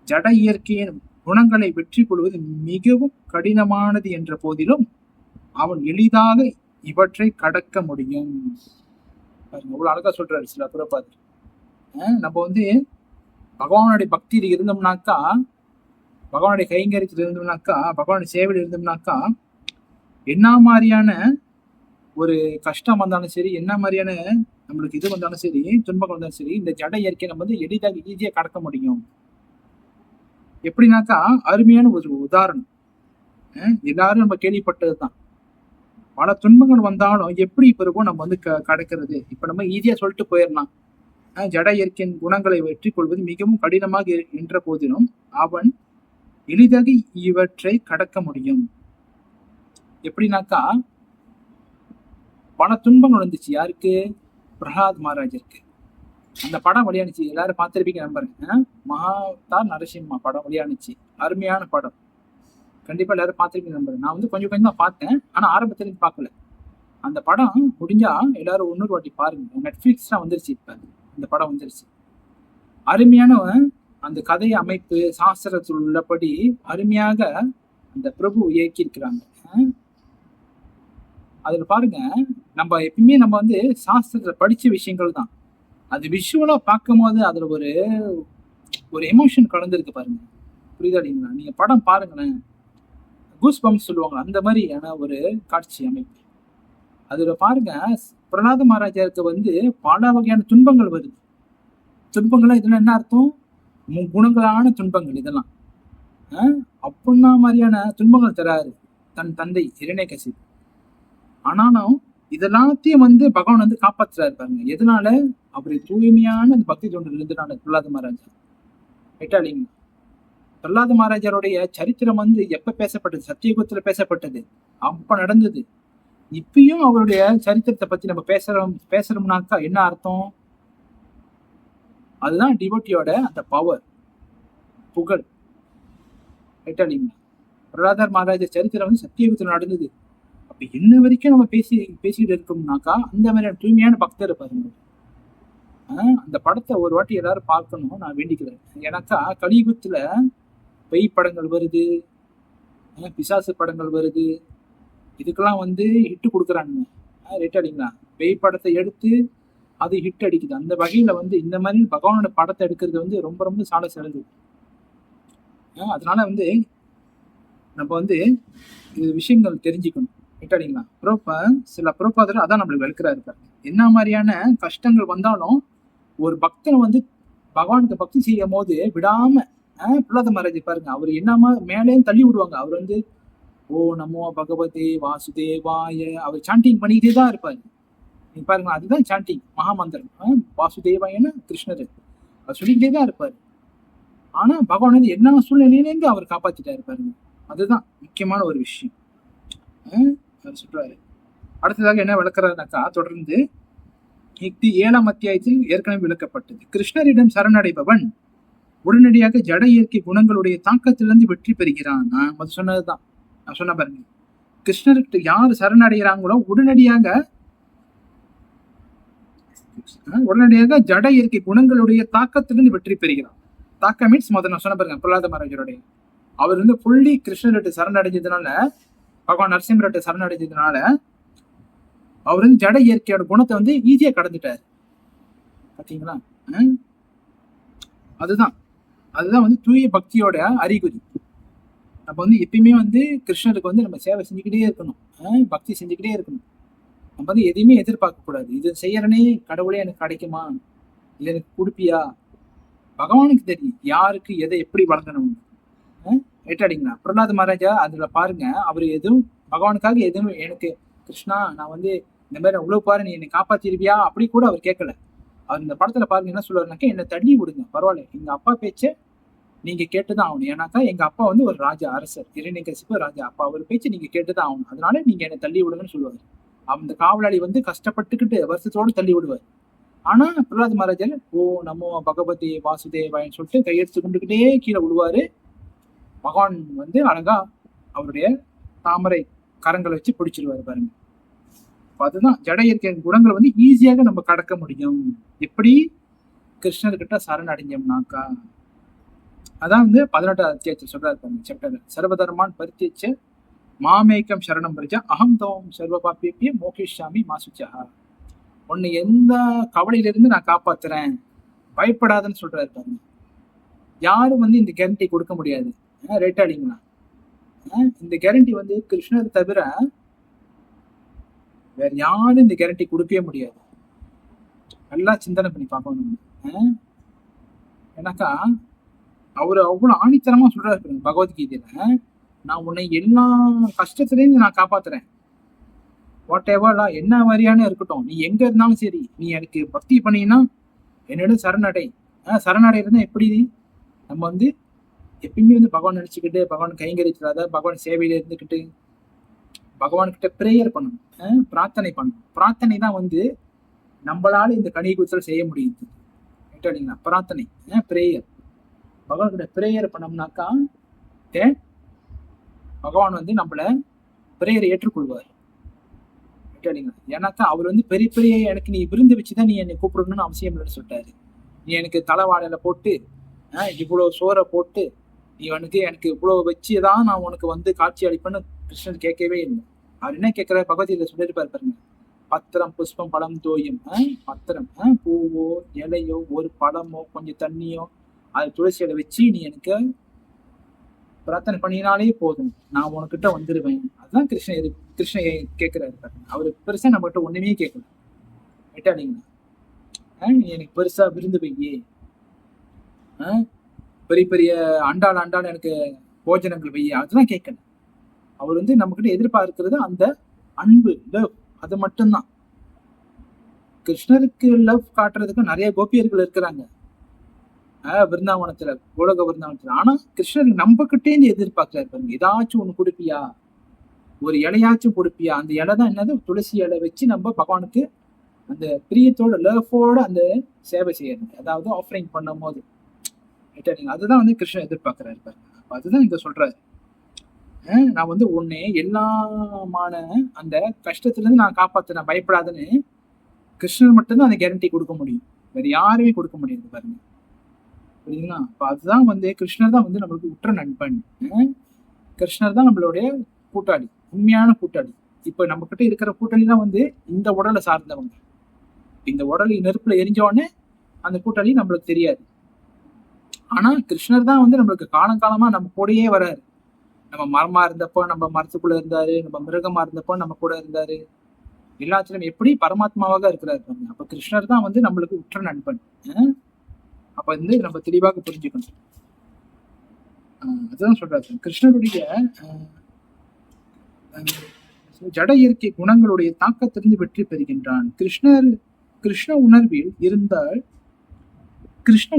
ஜட இயற்கையின் குணங்களை வெற்றி கொள்வது மிகவும் கடினமானது என்ற போதிலும் அவன் எளிதாக இவற்றை கடக்க முடியும். அவ்வளவு அழகா சொல்றாரு சில புறப்பாது. நம்ம வந்து பகவானுடைய பக்தியில் இருந்தோம்னாக்கா, பகவானுடைய கைங்கரியத்தில் இருந்தோம்னாக்கா, பகவானுடைய சேவையில் இருந்தோம்னாக்கா, என்ன மாதிரியான ஒரு கஷ்டம் வந்தாலும் சரி, என்ன மாதிரியான நம்மளுக்கு இது வந்தாலும் சரி, துன்பங்கள் வந்தாலும் சரி, இந்த ஜட இயற்கையை நம்ம வந்து எளிதாக ஈஸியா கடக்க முடியும். எப்படின்னாக்கா, அருமையான ஒரு உதாரணம் எல்லாரும் நம்ம கேள்விப்பட்டதுதான். பல துன்பங்கள் வந்தாலும் எப்படி பிறகும் நம்ம வந்து கடக்கிறது. இப்ப நம்ம ஈஸியா சொல்லிட்டு போயிடலாம், ஜட இயற்கையின் குணங்களை வெற்றி கொள்வது மிகவும் கடினமாக என்ற போதிலும் அவன் எளிதாக இவற்றை கடக்க முடியும். எப்படின்னாக்கா, பல துன்பங்கள் வந்துச்சு. யாருக்கு? பிரகலாத் மகாராஜருக்கு. அந்த படம் வெளியானுச்சு, எல்லாரும் பார்த்திருப்பீங்க நம்புறேன். மகாவதார் நரசிம்மா படம் வெளியானுச்சு, அருமையான படம். கண்டிப்பா எல்லாரும் பார்த்திருப்பீங்க நம்புறேன். நான் வந்து கொஞ்சம் கொஞ்சம் தான் பார்த்தேன், ஆனா ஆரம்பத்துல இருந்து பார்க்கல. அந்த படம் முடிஞ்சா எல்லாரும் இன்னொரு வாட்டி பாருங்க. நெட்ஃபிளிக்ஸ்லாம் வந்துருச்சு, இப்ப இந்த படம் வந்துருச்சு. அருமையான அந்த கதை அமைப்பு, சாஸ்திரத்தில் உள்ளபடி அருமையாக அந்த பிரபு இயக்கி இருக்கிறாங்க. அதுல பாருங்க, நம்ம எப்பயுமே நம்ம வந்து சாஸ்திரத்துல படிச்ச விஷயங்கள் தான், அது விஷுவலா பார்க்கும் போது அதுல ஒரு ஒரு எமோஷன் கலந்துருக்கு பாருங்க. புரியுதா இல்லைங்களா? நீங்க படம் பாருங்களேன், கூஸ் பம்ப்ஸ் சொல்லுவாங்க, அந்த மாதிரியான ஒரு காட்சி அமைப்பு. அதுல பாருங்க, பிரகலாத மகாராஜாவுக்கு வந்து பல வகையான துன்பங்கள் வருது. துன்பங்கள்லாம் இதெல்லாம் என்ன அர்த்தம்? குணங்களான துன்பங்கள் இதெல்லாம். அப்படின்னா மாதிரியான துன்பங்கள் தராரு தன் தந்தை இரண்யகசிபு. ஆனாலும் இதெல்லாத்தையும் வந்து பகவான் வந்து காப்பாற்றுறாரு பாருங்க. எதனால? அவரு தூய்மையான அந்த பக்தி தொண்டில் இருந்தனால. பிரகலாத மகாராஜா இல்லைங்க. பிரகலாத மகாராஜருடைய சரித்திரம் வந்து எப்ப பேசப்பட்டது? சத்தியகுத்துல பேசப்பட்டது, அப்ப நடந்தது. இப்பயும் அவருடைய சரித்திரத்தை பத்தி நம்ம பேசுறோம்னாக்கா என்ன அர்த்தம்? அதுதான் டிவோட்டியோட அந்த பவர், புகழ். இல்லைங்க. பிரகலாதர் மகாராஜா சரித்திரம் வந்து சத்தியகுத்துல நடந்தது. அப்ப என்ன வரைக்கும் நம்ம பேசிக்கிட்டு இருக்கோம்னாக்கா அந்த மாதிரியான தூய்மையான பக்தர் பாருங்க. அந்த படத்தை ஒரு வாட்டி எல்லாரும் பார்க்கணும், நான் வேண்டிக்கிறேன். ஏன்னாக்கா கலியுகத்துல பேய் படங்கள் வருது, பிசாசு படங்கள் வருது, இதுக்கெல்லாம் வந்து ஹிட் கொடுக்குறானுங்க. ரைட் அடிங்களா? பேய் படத்தை எடுத்து அது ஹிட் அடிக்குது. அந்த வகையில வந்து இந்த மாதிரி பகவானோட படத்தை எடுக்கிறது வந்து ரொம்ப ரொம்ப சால சிறந்தது. அதனால வந்து நம்ம வந்து இது விஷயங்கள் தெரிஞ்சுக்கணும். ரைட்டாடிங்களா? சில புரோபாதர் அதான் நம்மளுக்கு வெளுக்கிறாரு. என்ன மாதிரியான கஷ்டங்கள் வந்தாலும் ஒரு பக்தனை வந்து பகவானுக்கு பக்தி செய்யும் போது விடாம, பிரகலாத மகாராஜ் பாருங்க, அவர் என்னமா மேலேயும் தள்ளி விடுவாங்க. அவர் வந்து ஓ நமோ பகவதே வாசுதேவாய அவர் சாண்டிங் பண்ணிக்கிட்டே தான் இருப்பாரு. நீங்க பாருங்க, அதுதான் சாண்டிங் மகாமந்திரம். வாசுதேவாயன்னு கிருஷ்ணர் அவர் சொல்லிக்கிட்டே தான் இருப்பாரு. ஆனா பகவான் வந்து என்ன சூழ்நிலையிலேருந்து அவர் காப்பாத்திட்டாரு பாருங்க. அதுதான் முக்கியமான ஒரு விஷயம் சொல்றாரு. அடுத்ததாக என்ன விளக்குறாருனாக்கா, தொடர்ந்து 7ஆம் அத்தியாயத்தில் ஏற்கனவே விளக்கப்பட்டது. கிருஷ்ணரிடம் சரணடைபவன் உடனடியாக ஜட இயற்கை குணங்களுடைய தாக்கத்திலிருந்து வெற்றி பெறுகிறான். அது சொன்னதுதான் நான் சொன்ன பாருங்க. கிருஷ்ணருக்கு யாரு சரணடைகிறாங்களோ உடனடியாக ஜட இயற்கை குணங்களுடைய தாக்கத்திலிருந்து வெற்றி பெறுகிறான். தாக்கம் மீன்ஸ் முதல்ல நான் சொன்ன பாருங்க, பிரகலாத மகாராஜருடைய அவர் வந்து புள்ளி கிருஷ்ணர்கிட்ட சரணடைஞ்சதுனால, பகவான் நரசிம்மர்கிட்ட சரணடைஞ்சதுனால அவர் வந்து ஜட இயற்கையோட குணத்தை வந்து ஈஸியா கடந்துட்டாரு. பாத்தீங்களா? அதுதான் அதுதான் வந்து தூய பக்தியோட அறிகுறி. நம்ம வந்து எப்பயுமே வந்து கிருஷ்ணருக்கு வந்து நம்ம சேவை செஞ்சுக்கிட்டே இருக்கணும், பக்தி செஞ்சுக்கிட்டே இருக்கணும். நம்ம வந்து எதையுமே எதிர்பார்க்க கூடாது. இது செய்யறனே கடவுளே எனக்கு கிடைக்குமா, இல்ல எனக்கு கொடுப்பியா? பகவானுக்கு தெரியும் யாருக்கு எதை எப்படி வழங்கணும். ரைட்டாடிங்களா? பிரகலாத் மகாராஜா அதுல பாருங்க, அவரு எதுவும் பகவானுக்காக எதுவும் எனக்கு கிருஷ்ணா நான் வந்து இந்த மாதிரி அவ்வளவு பாரு, நீ என்னை காப்பாத்திருவியா அப்படி கூட அவர் கேட்கல. அவர் இந்த படத்துல பாருங்க என்ன சொல்லுவாருனாக்கா, என்னை தள்ளி விடுங்க பரவாயில்ல, எங்க அப்பா பேச்ச நீங்க கேட்டுதான் ஆகணும். ஏன்னாக்கா எங்க அப்பா வந்து ஒரு ராஜா, அரசர், இரண்யகசிபு ராஜா. அப்பா அவர் பேச்சு நீங்க கேட்டுதான் ஆகணும், அதனால நீங்க என்னை தள்ளி விடுங்கன்னு சொல்லுவாரு. அந்த காவலாளி வந்து கஷ்டப்பட்டுக்கிட்டு வருஷத்தோடு தள்ளி விடுவார். ஆனா பிரகலாத் மகாராஜர் ஓ நமோ பகவதி வாசுதேவாயன்னு சொல்லிட்டு கையெடுத்து கொண்டுகிட்டே கீழே விடுவாரு. பகவான் வந்து அழகா அவருடைய தாமரை கரங்களை வச்சு பிடிச்சிருவாரு பாருங்க. அதுதான் ஜட இயற்கையின் குணங்களை வந்து ஈஸியாக நம்ம கடக்க முடியும். எப்படி? கிருஷ்ணர்கிட்ட சரண் அடைஞ்சோம்னாக்கா. அதான் வந்து 18வது அத்தியாயத்தை சொல்றாரு பாருங்க, சாப்டர். சர்வதர்மான் பரித்யஜ்ய மாமேகம் சரணம் பிரஜா அகம் தவம் சர்வ பாப்பேபிய மோகிஷாமி மாசுச்சா. உன்னை எந்த கவலையில இருந்து நான் காப்பாத்துறேன், பயப்படாதன்னு சொல்றாரு பாருங்க. யாரும் வந்து இந்த கேரண்டி கொடுக்க முடியாது. ரேட்டாடிங்களா? இந்த கேரண்டி வந்து கிருஷ்ணர் தவிர வேற யாரும் இந்த கேரண்டி கொடுக்கவே முடியாது. நல்லா சிந்தனை பண்ணி பார்க்கணும். ஏன்னாக்கா அவரு அவ்வளவு ஆணித்தனமா சொல்றாரு பகவத்கீதையில, நான் உன்னை எல்லா கஷ்டத்திலையும் நான் காப்பாத்துறேன். வாட் எவர்லா என்ன மாதிரியான இருக்கட்டும், நீ எங்க இருந்தாலும் சரி, நீ எனக்கு பக்தி பண்ணீங்கன்னா என்னிடம் சரணடை. சரணடைறதுனா எப்படி? நம்ம வந்து எப்பயுமே வந்து பகவான் நினைச்சுக்கிட்டு, பகவான் கைங்கரிச்சிடாத, பகவான் சேவையில இருந்துக்கிட்டு பகவான்கிட்ட பிரேயர் பண்ணணும், பிரார்த்தனை பண்ணணும். பிரார்த்தனை தான் வந்து நம்மளால இந்த கனிகுச்சல் செய்ய முடியுது. பிரார்த்தனை, பிரேயர். பகவான்கிட்ட பிரேயர் பண்ணோம்னாக்கா பகவான் வந்து நம்மள பிரேயரை ஏற்றுக்கொள்வார். ஏன்னாக்கா அவர் வந்து பெரிய பெரிய எனக்கு நீ விருந்து வச்சுதான் நீ என்னை கூப்பிடணும்னு அவசியம் இல்லைன்னு சொல்லிட்டாரு. நீ எனக்கு தலைவாழையில போட்டு இவ்வளவு சோறை போட்டு நீ எனக்கு இவ்வளவு வச்சுதான் நான் உனக்கு வந்து காட்சி அளிப்பேன்னு கிருஷ்ணன் கேட்கவே இல்லை. அவர் என்ன கேட்கிற பகவத்கீதையில சொல்லிட்டு பாருங்க, பத்திரம் புஷ்பம் பழம் தோயும். பத்திரம் பூவோ இலையோ ஒரு பழமோ கொஞ்சம் தண்ணியோ அது துளசியில வச்சு நீ எனக்கு பிரார்த்தனை பண்ணினாலே போதும், நான் உனக்கிட்ட வந்துடுவேன். அதுதான் கிருஷ்ண கேட்கிறாரு பாருங்க. அவரு பெருசா நம்ம கிட்ட ஒண்ணுமே கேட்கல. நீ எனக்கு பெருசா விருந்து வையே, பெரிய பெரிய அண்டாள் எனக்கு போஜனங்கள் வையே, அதெல்லாம் கேட்கல. அவர் வந்து நம்ம கிட்ட எதிர்பார்க்கிறது அந்த அன்பு, லவ், அது மட்டும்தான். கிருஷ்ணருக்கு லவ் காட்டுறதுக்கு நிறைய கோபியர்கள் இருக்கிறாங்க விருந்தாவனத்துல, உலக விருந்தாவனத்துல. ஆனா கிருஷ்ணர் நம்ம கிட்டே இருந்து எதிர்பார்க்கிறாரு பாருங்க, ஏதாச்சும் ஒண்ணு கொடுப்பியா, ஒரு இலையாச்சும் கொடுப்பியா. அந்த இலை தான் என்னது, துளசி இலை வச்சு நம்ம பகவானுக்கு அந்த பிரியத்தோட லவ்வோட அந்த சேவை செய்யறது, அதாவது ஆஃபரிங் பண்ணும் போது. அதுதான் வந்து கிருஷ்ணன் எதிர்பார்க்கிறாரு பாருங்க. அதுதான் இங்க சொல்றாரு, நான் வந்து உன்னை எல்லாமான அந்த கஷ்டத்துல இருந்து நான் காப்பாத்துறேன், பயப்படாதுன்னு கிருஷ்ணர் மட்டும்தான் அந்த கேரண்டி கொடுக்க முடியும், வேற யாருமே கொடுக்க முடியாது பாருங்க. புரியுதுங்களா? அப்ப அதுதான் வந்து கிருஷ்ணர் தான் வந்து நம்மளுக்கு உற்ற நண்பன். கிருஷ்ணர் தான் நம்மளுடைய கூட்டாளி, உண்மையான கூட்டாளி. இப்ப நம்ம கிட்ட இருக்கிற கூட்டாளி தான் வந்து இந்த உடலை சார்ந்தவங்க. இந்த உடலை நெருப்புல எரிஞ்சோடனே அந்த கூட்டாளி நம்மளுக்கு தெரியாது. ஆனா கிருஷ்ணர் தான் வந்து நம்மளுக்கு காலங்காலமா நம்ம கூடயே வராரு. நம்ம மரமா இருந்தப்போ நம்ம மரத்துக்குள்ள இருந்தாரு, நம்ம மிருகமா இருந்தப்போ நம்ம கூட இருந்தாரு, எல்லாத்திலும் எப்படி பரமாத்மாவாக இருக்கிறாரு. அப்ப கிருஷ்ணர் தான் வந்து நம்மளுக்கு உற்ற நண்பன். அப்ப வந்து நம்ம தெளிவாக புரிஞ்சுக்கணும். அதுதான் சொல்றாரு, கிருஷ்ணருடைய ஜட இயற்கை குணங்களுடைய தாக்கத்திலிருந்து வெற்றி பெறுகின்றான். கிருஷ்ண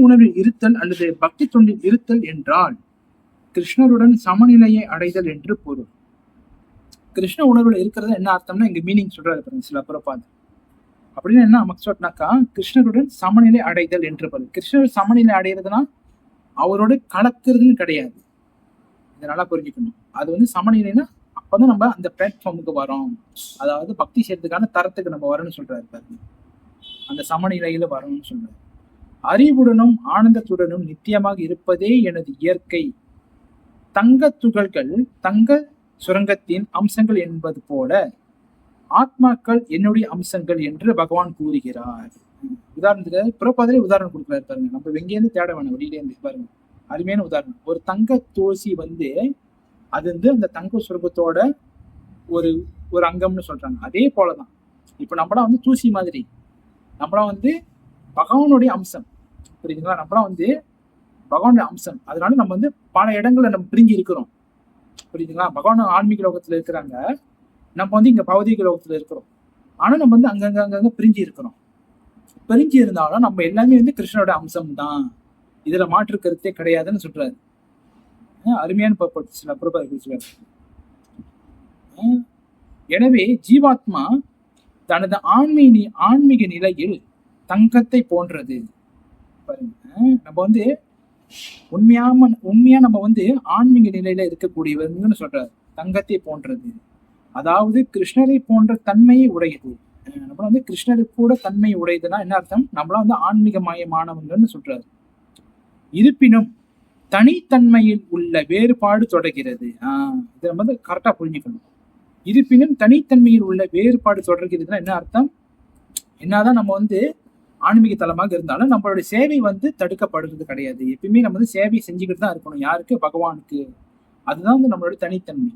உணர்வில் இருத்தல் அல்லது பக்தி தொண்டில் இருத்தல் என்றால் கிருஷ்ணருடன் சமநிலையை அடைதல் என்று பொருள். கிருஷ்ண உணர்வுல இருக்கிறது என்ன அர்த்தம்னா இங்க மீனிங் சொல்றாரு சில புறப்பாது. அப்படின்னு என்ன மக்சோட்னாக்கா, கிருஷ்ணருடன் சமநிலை அடைதல் என்று பொருள். கிருஷ்ணர் சமநிலை அடைகிறதுனா அவரோட கலக்கிறதுன்னு கிடையாது. இதை நல்லா புரிஞ்சுக்கணும். அது வந்து சமநிலைன்னா அப்பதான் நம்ம அந்த பிளாட்ஃபார்முக்கு வரோம், அதாவது பக்தி செய்யறதுக்கான தரத்துக்கு நம்ம வரணும்னு சொல்றாரு பாருங்க. அந்த சமநிலையில வரணும்னு சொல்றாரு. அறிவுடனும் ஆனந்தத்துடனும் நித்தியமாக இருப்பதே எனது இயற்கை. தங்க துகள்கள் தங்க சுரங்கத்தின் அம்சங்கள் என்பது போல ஆத்மாக்கள் என்னுடைய அம்சங்கள் என்று பகவான் கூறுகிறார். உதாரணத்துக்கு புறப்பாதிலே உதாரணம் கொடுக்குறாரு பாருங்க. நம்ம எங்கேருந்து தேட வேணும், வெளியில இருந்து பாருங்க. அருமையான உதாரணம். ஒரு தங்க தூசி வந்து அது வந்து அந்த தங்க சுரபத்தோட ஒரு ஒரு அங்கம்னு சொல்றாங்க. அதே போலதான் இப்ப நம்மளாம் வந்து தூசி மாதிரி, நம்மளாம் வந்து பகவானுடைய அம்சம், புரியுதுங்களா? நம்மளாம் வந்து பகவானுடைய அம்சம். அதனால நம்ம வந்து பல இடங்கள்ல நம்ம பிரிஞ்சு இருக்கிறோம், புரியுதுங்களா? பகவான் ஆன்மீக லோகத்துல இருக்கிறாங்க, நம்ம வந்து இங்க பௌதிக லோகத்துல இருக்கிறோம். ஆனா நம்ம வந்து அங்கங்க பிரிஞ்சு இருக்கிறோம். பிரிஞ்சு இருந்தாலும் நம்ம எல்லாமே வந்து கிருஷ்ணனோட அம்சம் தான், இதுல மாற்று கருத்தே கிடையாதுன்னு சொல்றாரு. அருமையான பர்பஸ் சில பிரபல. எனவே ஜீவாத்மா தனது ஆன்மீக நிலையில் தங்கத்தை போன்றது. பாருங்க, நம்ம வந்து உண்மையா நம்ம வந்து ஆன்மீக நிலையில இருக்கக்கூடியவங்கன்னு சொல்றாரு. தங்கத்தை போன்றது, அதாவது கிருஷ்ணரை போன்ற தன்மையை உடையது. நம்மள வந்து கிருஷ்ணருக்கு கூட தன்மை உடையதுன்னா என்ன அர்த்தம்? நம்மள வந்து ஆன்மீகமயமானவங்கன்னு சொல்றாரு. இருப்பினும் தனித்தன்மையில் உள்ள வேறுபாடு தொடர்கிறது. இதை வந்து கரெக்டா புரிஞ்சுக்கணும். இருப்பினும் தனித்தன்மையில் உள்ள வேறுபாடு தொடர்கிறதுனா என்ன அர்த்தம்? என்னதான் நம்ம வந்து ஆன்மீக தலமாக இருந்தாலும் நம்மளுடைய சேவை வந்து தடுக்கப்படுறது கிடையாது. எப்பயுமே நம்ம வந்து சேவை செஞ்சுக்கிட்டு தான் இருக்கணும். யாருக்கு? பகவானுக்கு. அதுதான் வந்து நம்மளுடைய தனித்தன்மை.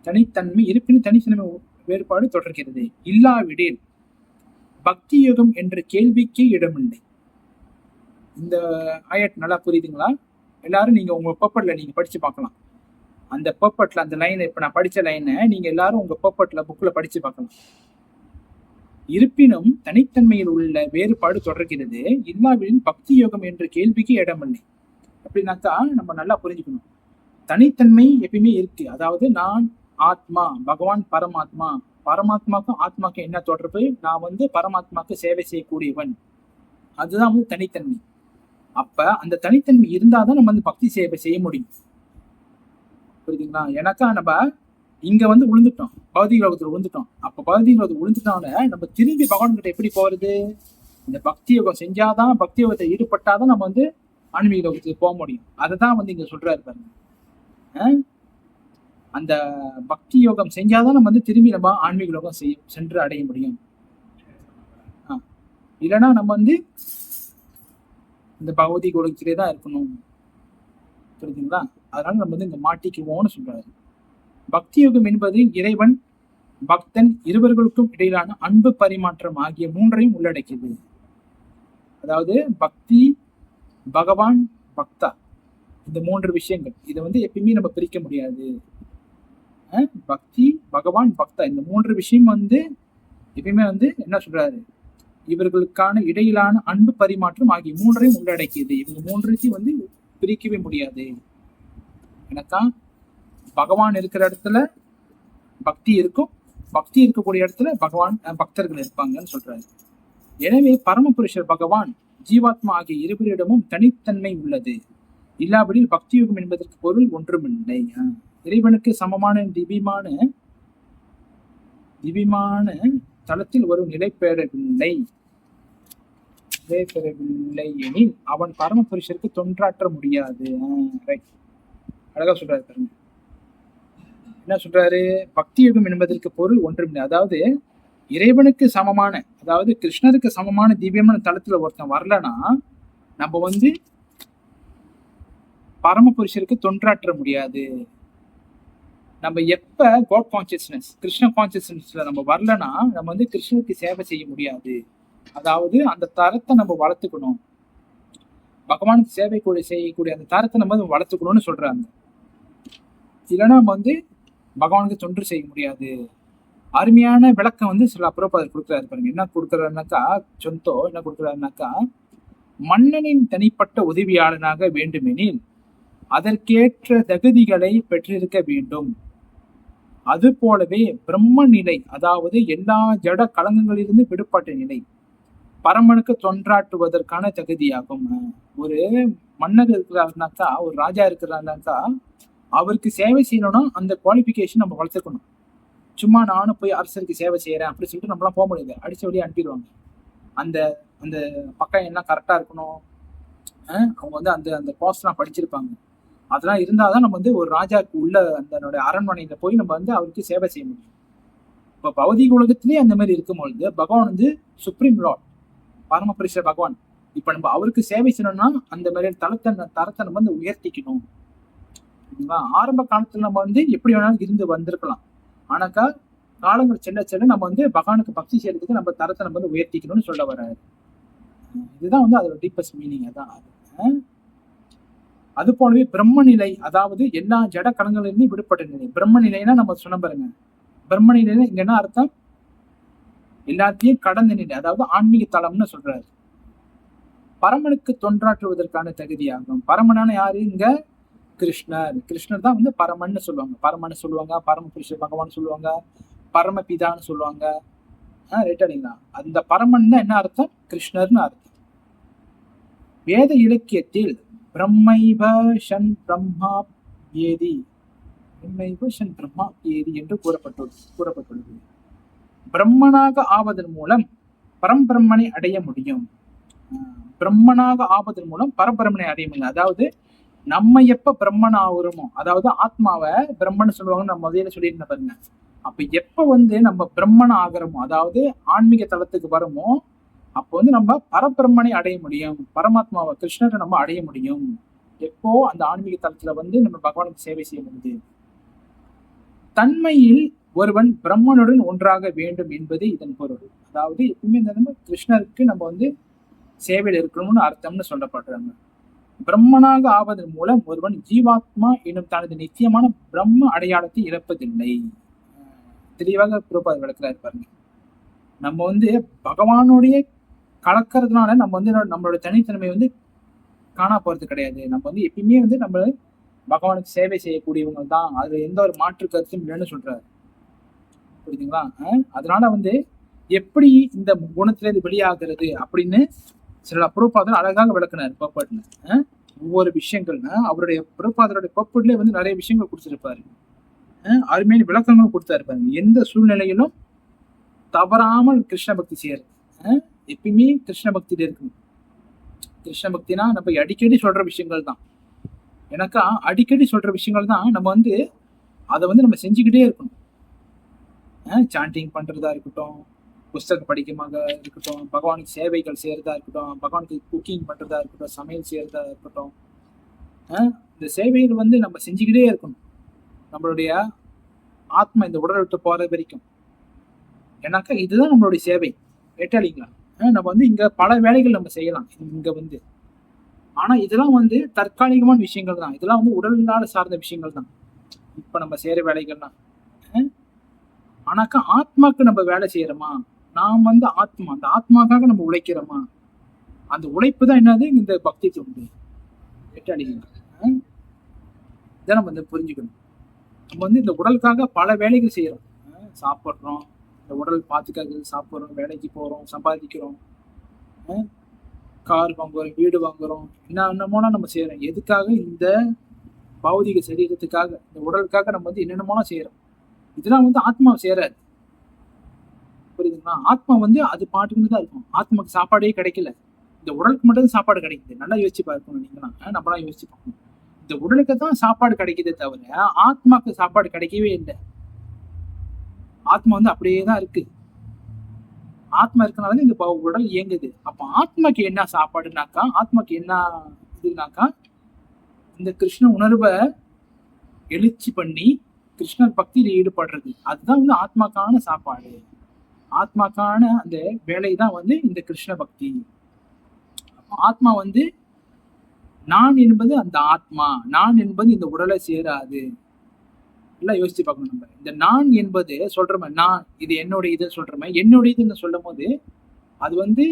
தனித்தன்மை இருப்பினும் தனித்தன்மை வேறுபாடு தொடர்கிறது. இல்லாவிடில் பக்தி யோகம் என்ற கேள்விக்கு இடமில்லை. இந்த ஆயட் நல்லா புரியுதுங்களா? எல்லாரும் நீங்க உங்க பர்பட்ல நீங்க படிச்சு பார்க்கலாம். அந்த பர்பட்ல அந்த லைன், இப்ப நான் படிச்ச லைனை நீங்க எல்லாரும் உங்க பர்பட்ல புக்ல படிச்சு பார்க்கலாம். இருப்பினும் தனித்தன்மையில் உள்ள வேறுபாடு தொடர்கிறது, இல்லாவிடில் பக்தி யோகம் என்ற கேள்விக்கு இடமில்லை. அப்படின்னாக்கா நம்ம நல்லா புரிஞ்சுக்கணும். தனித்தன்மை எப்பயுமே இருக்கு. அதாவது நான் ஆத்மா, பகவான் பரமாத்மா, பரமாத்மாக்கும் ஆத்மாக்கும் என்ன தொடர்பு? நான் வந்து பரமாத்மாக்கு சேவை செய்யக்கூடியவன், அதுதான் வந்து தனித்தன்மை. அப்ப அந்த தனித்தன்மை இருந்தாதான் நம்ம வந்து பக்தி சேவை செய்ய முடியும், புரியுதுங்களா? எனக்கா நம்ம இங்க வந்து விழுந்துட்டோம், பௌதிக லோகத்துல விழுந்துட்டோம். அப்ப பௌதிக லோகத்துல விழுந்துட்டோம்னா நம்ம திரும்பி பகவான் கிட்ட எப்படி போறது? இந்த பக்தி யோகம் செஞ்சாதான், பக்தி யோகத்தை ஈடுபட்டாதான் நம்ம வந்து ஆன்மீக லோகத்துக்கு போக முடியும். அததான் வந்து இங்க சொல்றாரு பாருங்க. அந்த பக்தி யோகம் செஞ்சாதான் நம்ம வந்து திரும்பி நம்ம ஆன்மீக லோகம் சென்று அடைய முடியும். இல்லைன்னா நம்ம வந்து இந்த பௌதிக உலகத்திலே தான் இருக்கணும், புரியுதுங்களா? அதனால நம்ம வந்து இங்க மாட்டிக்குவோம்னு சொல்றாரு. பக்தி யோகம் என்பது இறைவன், பக்தன் இருவர்களுக்கும் இடையிலான அன்பு பரிமாற்றம் ஆகிய மூன்றையும் உள்ளடக்கியது. அதாவது பக்தி, பகவான், பக்தா, இந்த மூன்று விஷயங்கள். இதை வந்து எப்பயுமே நம்ம பிரிக்க முடியாது. பக்தி, பகவான், பக்தா, இந்த மூன்று விஷயம் வந்து எப்பயுமே வந்து என்ன சொல்றாரு? இவர்களுக்கான இடையிலான அன்பு பரிமாற்றம் ஆகிய மூன்றையும் உள்ளடக்கியது. இவங்க மூன்றையும் வந்து பிரிக்கவே முடியாது. எனக்கா பகவான் இருக்கிற இடத்துல பக்தி இருக்கும், பக்தி இருக்கக்கூடிய இடத்துல பகவான் பக்தர்கள் இருப்பாங்கன்னு சொல்றாரு. எனவே பரமபுருஷர் பகவான், ஜீவாத்மா ஆகிய இருவரிடமும் தனித்தன்மை உள்ளது. இல்லாவிடில் பக்தி யோகம் என்பதற்கு பொருள் ஒன்றுமில்லை. இறைவனுக்கு சமமான திவ்யமான தளத்தில் ஒரு நிலை பெறவில்லை எனில் அவன் பரமபுருஷருக்கு தொன்றாற்ற முடியாது. அழகா சொல்றாரு பாருங்க. என்ன சொல்றாரு? பக்தி யோகம் என்பதற்கு பொருள் ஒன்றுமில்லை. அதாவது இறைவனுக்கு சமமான, அதாவது கிருஷ்ணருக்கு சமமான திவ்யமான தளத்துல ஒருத்தன் வரலன்னா நம்ம வந்து பரமபுருஷருக்கு தொன்றாற்ற முடியாது. நம்ம எப்ப காட் கான்சியஸ்னஸ், கிருஷ்ண கான்சியஸ்னஸ்ல நம்ம வரலன்னா நம்ம வந்து கிருஷ்ணருக்கு சேவை செய்ய முடியாது. அதாவது அந்த தரத்தை நம்ம வளர்த்துக்கணும், பகவானுக்கு சேவை செய்யக்கூடிய அந்த தரத்தை நம்ம வளர்த்துக்கணும்னு சொல்றாங்க. இல்லைன்னா நம்ம வந்து பகவானுக்கு தொன்று செய்ய முடியாது. அருமையான விளக்கம் வந்து சில பிரபுபாதர் கொடுக்குறாரு பாருங்க. என்ன கொடுக்குறாருனாக்கா, சொந்தோ என்ன கொடுக்குறாருனாக்கா, மன்னனின் தனிப்பட்ட உதவியாளனாக வேண்டுமெனில் அதற்கேற்ற தகுதிகளை பெற்றிருக்க வேண்டும். அது போலவே பிரம்ம நிலை, அதாவது எல்லா ஜட கலங்கங்களிலிருந்து விடுபட்ட நிலை பரமனுக்கு தொன்றாற்றுவதற்கான தகுதியாகும். ஒரு மன்னர் இருக்கிறாருனாக்கா, ஒரு ராஜா இருக்கிறாருனாக்கா, அவருக்கு சேவை செய்யணும்னா அந்த குவாலிபிகேஷன் நம்ம வளர்த்துக்கணும். சும்மா நானும் போய் அரசருக்கு சேவை செய்யறேன் அப்படி சொல்லிட்டு நம்மளாம் போக முடியாது, அடிச்ச வழியே அனுப்பிடுவாங்க. அந்த அந்த பக்கம் எல்லாம் கரெக்டா இருக்கணும். அவங்க வந்து அந்த அந்த கோர்ஸ்லாம் படிச்சிருப்பாங்க. அதெல்லாம் இருந்தாதான் நம்ம வந்து ஒரு ராஜாவுக்கு உள்ள அந்த அரண்மனையில போய் நம்ம வந்து அவருக்கு சேவை செய்ய முடியும். இப்ப பௌதிக உலகத்திலேயே அந்த மாதிரி இருக்கும்பொழுது பகவான் வந்து சுப்ரீம் லார்ட், பரமபுருஷ பகவான். இப்ப நம்ம அவருக்கு சேவை செய்யணும்னா அந்த மாதிரி தரத்தை நம்ம வந்து உயர்த்திக்கணும். ஆரம்ப காலத்துல நம்ம வந்து எப்படி வேணாலும் இருந்து வந்திருக்கலாம். ஆனாக்கா காலங்கள் செல்ல செல்ல நம்ம வந்து பகவானுக்கு பக்தி செய்யறதுக்கு நம்ம தரத்தை நம்ம வந்து உயர்த்திக்கணும்னு சொல்ல வர்றாரு. இதுதான் வந்து அதோட டீப்பஸ்ட் மீனிங். அதான் அது போலவே பிரம்ம நிலை, அதாவது எல்லா ஜட கலங்களிலிருந்து விடுபட்ட நிலை. பிரம்ம நிலைன்னா நம்ம சொன்ன பாருங்க, பிரம்ம நிலைன்னா இங்க என்ன அர்த்தம்? எல்லாத்தையும் கடந்த நிலை, அதாவது ஆன்மீக தளம்னு சொல்றாரு. பரமனுக்கு தொண்டாற்றுவதற்கான தகுதியாகும். பரமனான யாரு? இங்க கிருஷ்ணர். கிருஷ்ணர் தான் வந்து பரமன்னு சொல்லுவாங்க. பரமன்னு சொல்லுவாங்க, பரமபுருஷ பகவான் சொல்லுவாங்க, பரமபிதான்னு சொல்லுவாங்க. ரைட்டா இல்லைங்களா? அந்த பரமன் தான் என்ன அர்த்தம்? கிருஷ்ணர்னு அர்த்தம். வேத இலக்கியத்தில் பிரம்மைவ ஷன் பிரம்மா ஏதி, பிரம்மைவ ஷன் பிரம்மா ஏதி என்று கூறப்பட்டுள்ளது. பிரம்மனாக ஆவதன் மூலம் பரம்பிரம்மனை அடைய முடியும். பிரம்மனாக ஆவதன் மூலம் பரபிரம்மனை அடைய முடியும். அதாவது நம்ம எப்ப பிரம்மன் ஆகுறோமோ, அதாவது ஆத்மாவை பிரம்மன்னு சொல்லுவாங்கன்னு நம்ம முதல்ல சொல்லியிருந்தேன் பாருங்க. அப்ப எப்ப வந்து நம்ம பிரம்மன் ஆகிறோமோ, அதாவது ஆன்மீக தளத்துக்கு வரமோ, அப்போ வந்து நம்ம பரபிரம்மனை அடைய முடியும். பரமாத்மாவை கிருஷ்ணரை நம்ம அடைய முடியும். எப்போ? அந்த ஆன்மீக தளத்துல வந்து நம்ம பகவானுக்கு சேவை செய்ய முடியுது. தன்மையில் ஒருவன் பிரம்மனுடன் ஒன்றாக வேண்டும் என்பது இதன் பொருள். அதாவது எப்பவுமே இந்த கிருஷ்ணருக்கு நம்ம வந்து சேவையில் இருக்கணும்னு அர்த்தம்னு சொல்லப்படுறாங்க. பிரம்மனாக ஆவதன் மூலம் ஒருவன் ஜீவாத்மா எனும் தனது நித்தியமான பிரம்ம அடையாளத்தை இழப்பதில்லை. தெளிவாக பிரபுபாதர் விளக்குறாரு பாருங்க. நம்ம வந்து பகவானுடைய கலக்கிறதுனால நம்ம வந்து நம்மளோட தனித்தன்மை வந்து காணா போறது கிடையாது. நம்ம வந்து எப்பயுமே வந்து நம்ம பகவானுக்கு சேவை செய்யக்கூடியவங்க தான். அதுல எந்த ஒரு மாற்று கருத்தும் இல்லைன்னு சொல்றாரு. புரியுதுங்களா? அதனால வந்து எப்படி இந்த குணத்துல இருந்து வெளியாகிறது அப்படின்னு சில பிரபுபாதர் அழகாக விளக்குனாரு பப்பட்ல. ஒவ்வொரு விஷயங்கள்னா அவருடைய பிரபுபாதருடைய பப்பட்லயே வந்து நிறைய விஷயங்கள் கொடுத்துருப்பாரு. அருமையான விளக்கங்களும் கொடுத்தாரு பாருங்க. எந்த சூழ்நிலையிலும் தவறாமல் கிருஷ்ண பக்தி செய்யறது. எப்பயுமே கிருஷ்ண பக்தியில இருக்கணும். கிருஷ்ண பக்தினா நம்ம அடிக்கடி சொல்ற விஷயங்கள் தான். எனக்கா அடிக்கடி சொல்ற விஷயங்கள் தான். நம்ம வந்து அதை வந்து நம்ம செஞ்சுக்கிட்டே இருக்கணும். சாண்டிங் பண்றதா இருக்கட்டும், புஸ்தகம் படிக்கமாக இருக்கட்டும், பகவானுக்கு சேவைகள் செய்யறதா இருக்கட்டும், பகவானுக்கு குக்கிங் பண்றதா இருக்கட்டும், சமையல் செய்யறதா இருக்கட்டும், இந்த சேவைகள் வந்து நம்ம செஞ்சுக்கிட்டே இருக்கணும். நம்மளுடைய ஆத்மா இந்த உடலை விட்டு போற வரைக்கும். ஏன்னாக்கா இதுதான் நம்மளுடைய சேவை. கேட்டாலிங்களா? நம்ம வந்து இங்க பல வேலைகள் நம்ம செய்யலாம் இங்க வந்து. ஆனா இதெல்லாம் வந்து தற்காலிகமான விஷயங்கள் தான். இதெல்லாம் வந்து உடல்நாள சார்ந்த விஷயங்கள் தான் இப்ப நம்ம செய்யற வேலைகள்லாம். ஆனாக்கா ஆத்மாக்கு நம்ம வேலை செய்யறோமா? நாம் வந்து ஆத்மா, அந்த ஆத்மாக்காக நம்ம உழைக்கிறோமா? அந்த உழைப்பு தான் என்னது? இந்த பக்தி தொண்டு. கேட்டாலிங்களா? இதை நம்ம வந்து புரிஞ்சுக்கணும். நம்ம வந்து இந்த உடலுக்காக பல வேலைகள் செய்யறோம். சாப்பிட்றோம், இந்த உடல் பாத்துக்காக சாப்பிட்றோம், வேலைக்கு போறோம், சம்பாதிக்கிறோம், கார் வாங்குறோம், வீடு வாங்குறோம், என்னென்னமோனா நம்ம செய்யறோம். எதுக்காக? இந்த பௌதிக சரீரத்துக்காக, இந்த உடலுக்காக நம்ம வந்து என்னென்னமோனா செய்யறோம். இதெல்லாம் வந்து ஆத்மா செய்யறாரு. புரியுதுங்களா? ஆத்மா வந்து அது பாட்டுக்குன்னு தான் இருக்கும். ஆத்மாக்கு சாப்பாடே கிடைக்கல. இந்த உடலுக்கு மட்டும் சாப்பாடு கிடைக்குது. நல்லா யோசிச்சு பார்க்கணும். நீங்களாம் நம்மளாம் யோசிச்சு பார்க்கணும். இந்த உடலுக்கு தான் சாப்பாடு கிடைக்குதே தவிர ஆத்மாக்கு சாப்பாடு கிடைக்கவே இல்லை. ஆத்மா வந்து அப்படியே தான் இருக்கு. ஆத்மா இருக்கனால இந்த உடல் இயங்குது. அப்ப ஆத்மாக்கு என்ன சாப்பாடுனாக்கா, ஆத்மாக்கு என்ன இதுனாக்கா, இந்த கிருஷ்ண உணர்வை எழுச்சி பண்ணி கிருஷ்ணர் பக்தியில ஈடுபடுறது. அதுதான் வந்து ஆத்மாக்கான சாப்பாடு. ஆத்மாக்கான அந்த வேலை தான் வந்து இந்த கிருஷ்ண பக்தி. ஆத்மா வந்து நான் என்பது அந்த ஆத்மா, நான் என்பது இந்த உடலை சேராது. எல்லாம் யோசிச்சு பார்க்கணும். நம்ம இந்த நான் என்பது சொல்றோமே, நான் இது என்னுடைய இது சொல்றோமே, என்னுடைய இதுன்னு சொல்லும் போது அது வந்து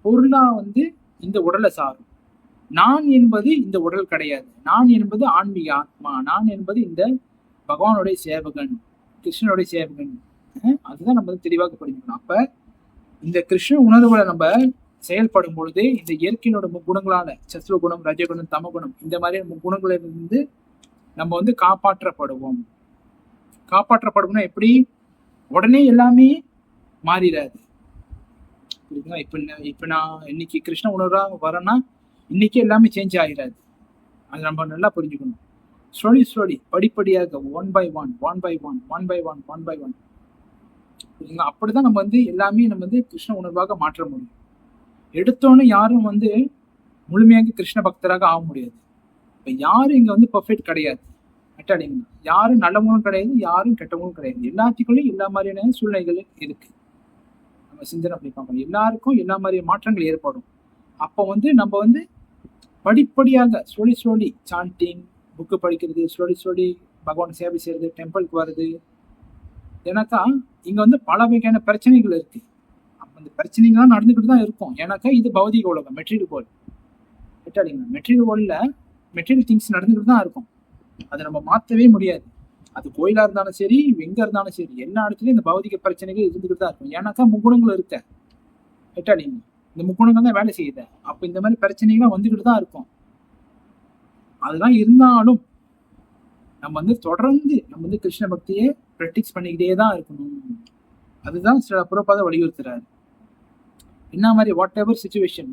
பொருளா வந்து இந்த உடலை சாரும். நான் என்பது இந்த உடல் கிடையாது. நான் என்பது ஆன்மீக ஆத்மா. நான் என்பது இந்த பகவானுடைய சேவகன், கிருஷ்ணனுடைய சேவகன். அதுதான் நம்ம தெளிவாக புரிஞ்சுக்கணும். அப்ப இந்த கிருஷ்ண உணர்வுகளை நம்ம செயல்படும் பொழுது இந்த இயற்கையினோட குணங்களால சத்துவகுணம், ரஜகுணம், தமகுணம், இந்த மாதிரி குணங்களிலிருந்து நம்ம வந்து காப்பாற்றப்படுவோம். காப்பாற்றப்படும்னா எப்படி? உடனே எல்லாமே மாறிடாது. புரியுதுங்களா? இப்ப நான் இன்னைக்கு கிருஷ்ண உணர்வா வரேன்னா இன்னைக்கு எல்லாமே சேஞ்ச் ஆகிடாது. அது நம்ம நல்லா புரிஞ்சுக்கணும். ஸ்லோலி படிப்படியாக, one by one, one by one, one by one, one by one. புரியுதுங்களா? அப்படிதான் நம்ம வந்து எல்லாமே நம்ம வந்து கிருஷ்ண உணர்வாக மாற்ற முடியும். எடுத்தோன்னே யாரும் வந்து முழுமையாக கிருஷ்ண பக்தராக ஆக முடியாது. இப்ப யாரும் இங்க வந்து பெர்ஃபெக்ட் கிடையாது. கரெக்ட்டா? யாரும் நல்லவங்களும் கிடையாது, யாரும் கெட்டவங்களும் கிடையாது. எல்லாத்துக்குள்ளயும் எல்லா மாரியான சூழ்நிலைகள் இருக்கு. நம்ம சிந்தனை அப்படி பார்க்கணும். எல்லாருக்கும் எல்லா மாரி மாற்றங்கள் ஏற்படும். அப்ப வந்து நம்ம வந்து படிப்படியாக ஸ்லோலி ஸ்லோலி சாண்டிங், புக் படிக்கிறது, ஸ்லோலி ஸ்லோலி பகவான் சேவை செய்றது, டெம்பிள்க்கு வர்றது. ஏன்னாக்கா, இங்க வந்து பல வகையான பிரச்சனைகள் இருக்கு. அப்ப அந்த பிரச்சனைகள்லாம் நடந்துகிட்டு தான் இருக்கும். ஏன்னாக்கா, இது பௌதீக உலகம், மெட்டீரியல் வேர்ல்ட். கரெக்ட்டா? மெட்டீரியல் வேர்ல்ட்ல மெட்டீரியல் திங்ஸ் நடந்துகிட்டு தான் இருக்கும். அத நம்ம மாத்தவே முடியாது. அது கோயிலா இருந்தாலும் சரி, எங்க இருந்தாலும் சரி, எல்லா இடத்துலயும் இந்த பௌதிக பிரச்சனைகள் இருந்துகிட்டு தான் இருக்கும். ஏன்னாக்கா முக்குணங்கள் இருக்க. கரெக்ட்டா? இந்த முக்குணங்கள் தான் வேலை செய்யுது. அப்ப இந்த மாதிரி பிரச்சனைகள்லாம் வந்துகிட்டு தான் இருக்கும். அதெல்லாம் இருந்தாலும் நம்ம வந்து தொடர்ந்து நம்ம வந்து கிருஷ்ண பக்தியை பிராக்டிஸ் பண்ணிக்கிட்டே தான் இருக்கணும். அதுதான் சில பிரபுபாதா வலியுறுத்துறாரு. என்ன மாதிரி வாட் எவர் சிச்சுவேஷன்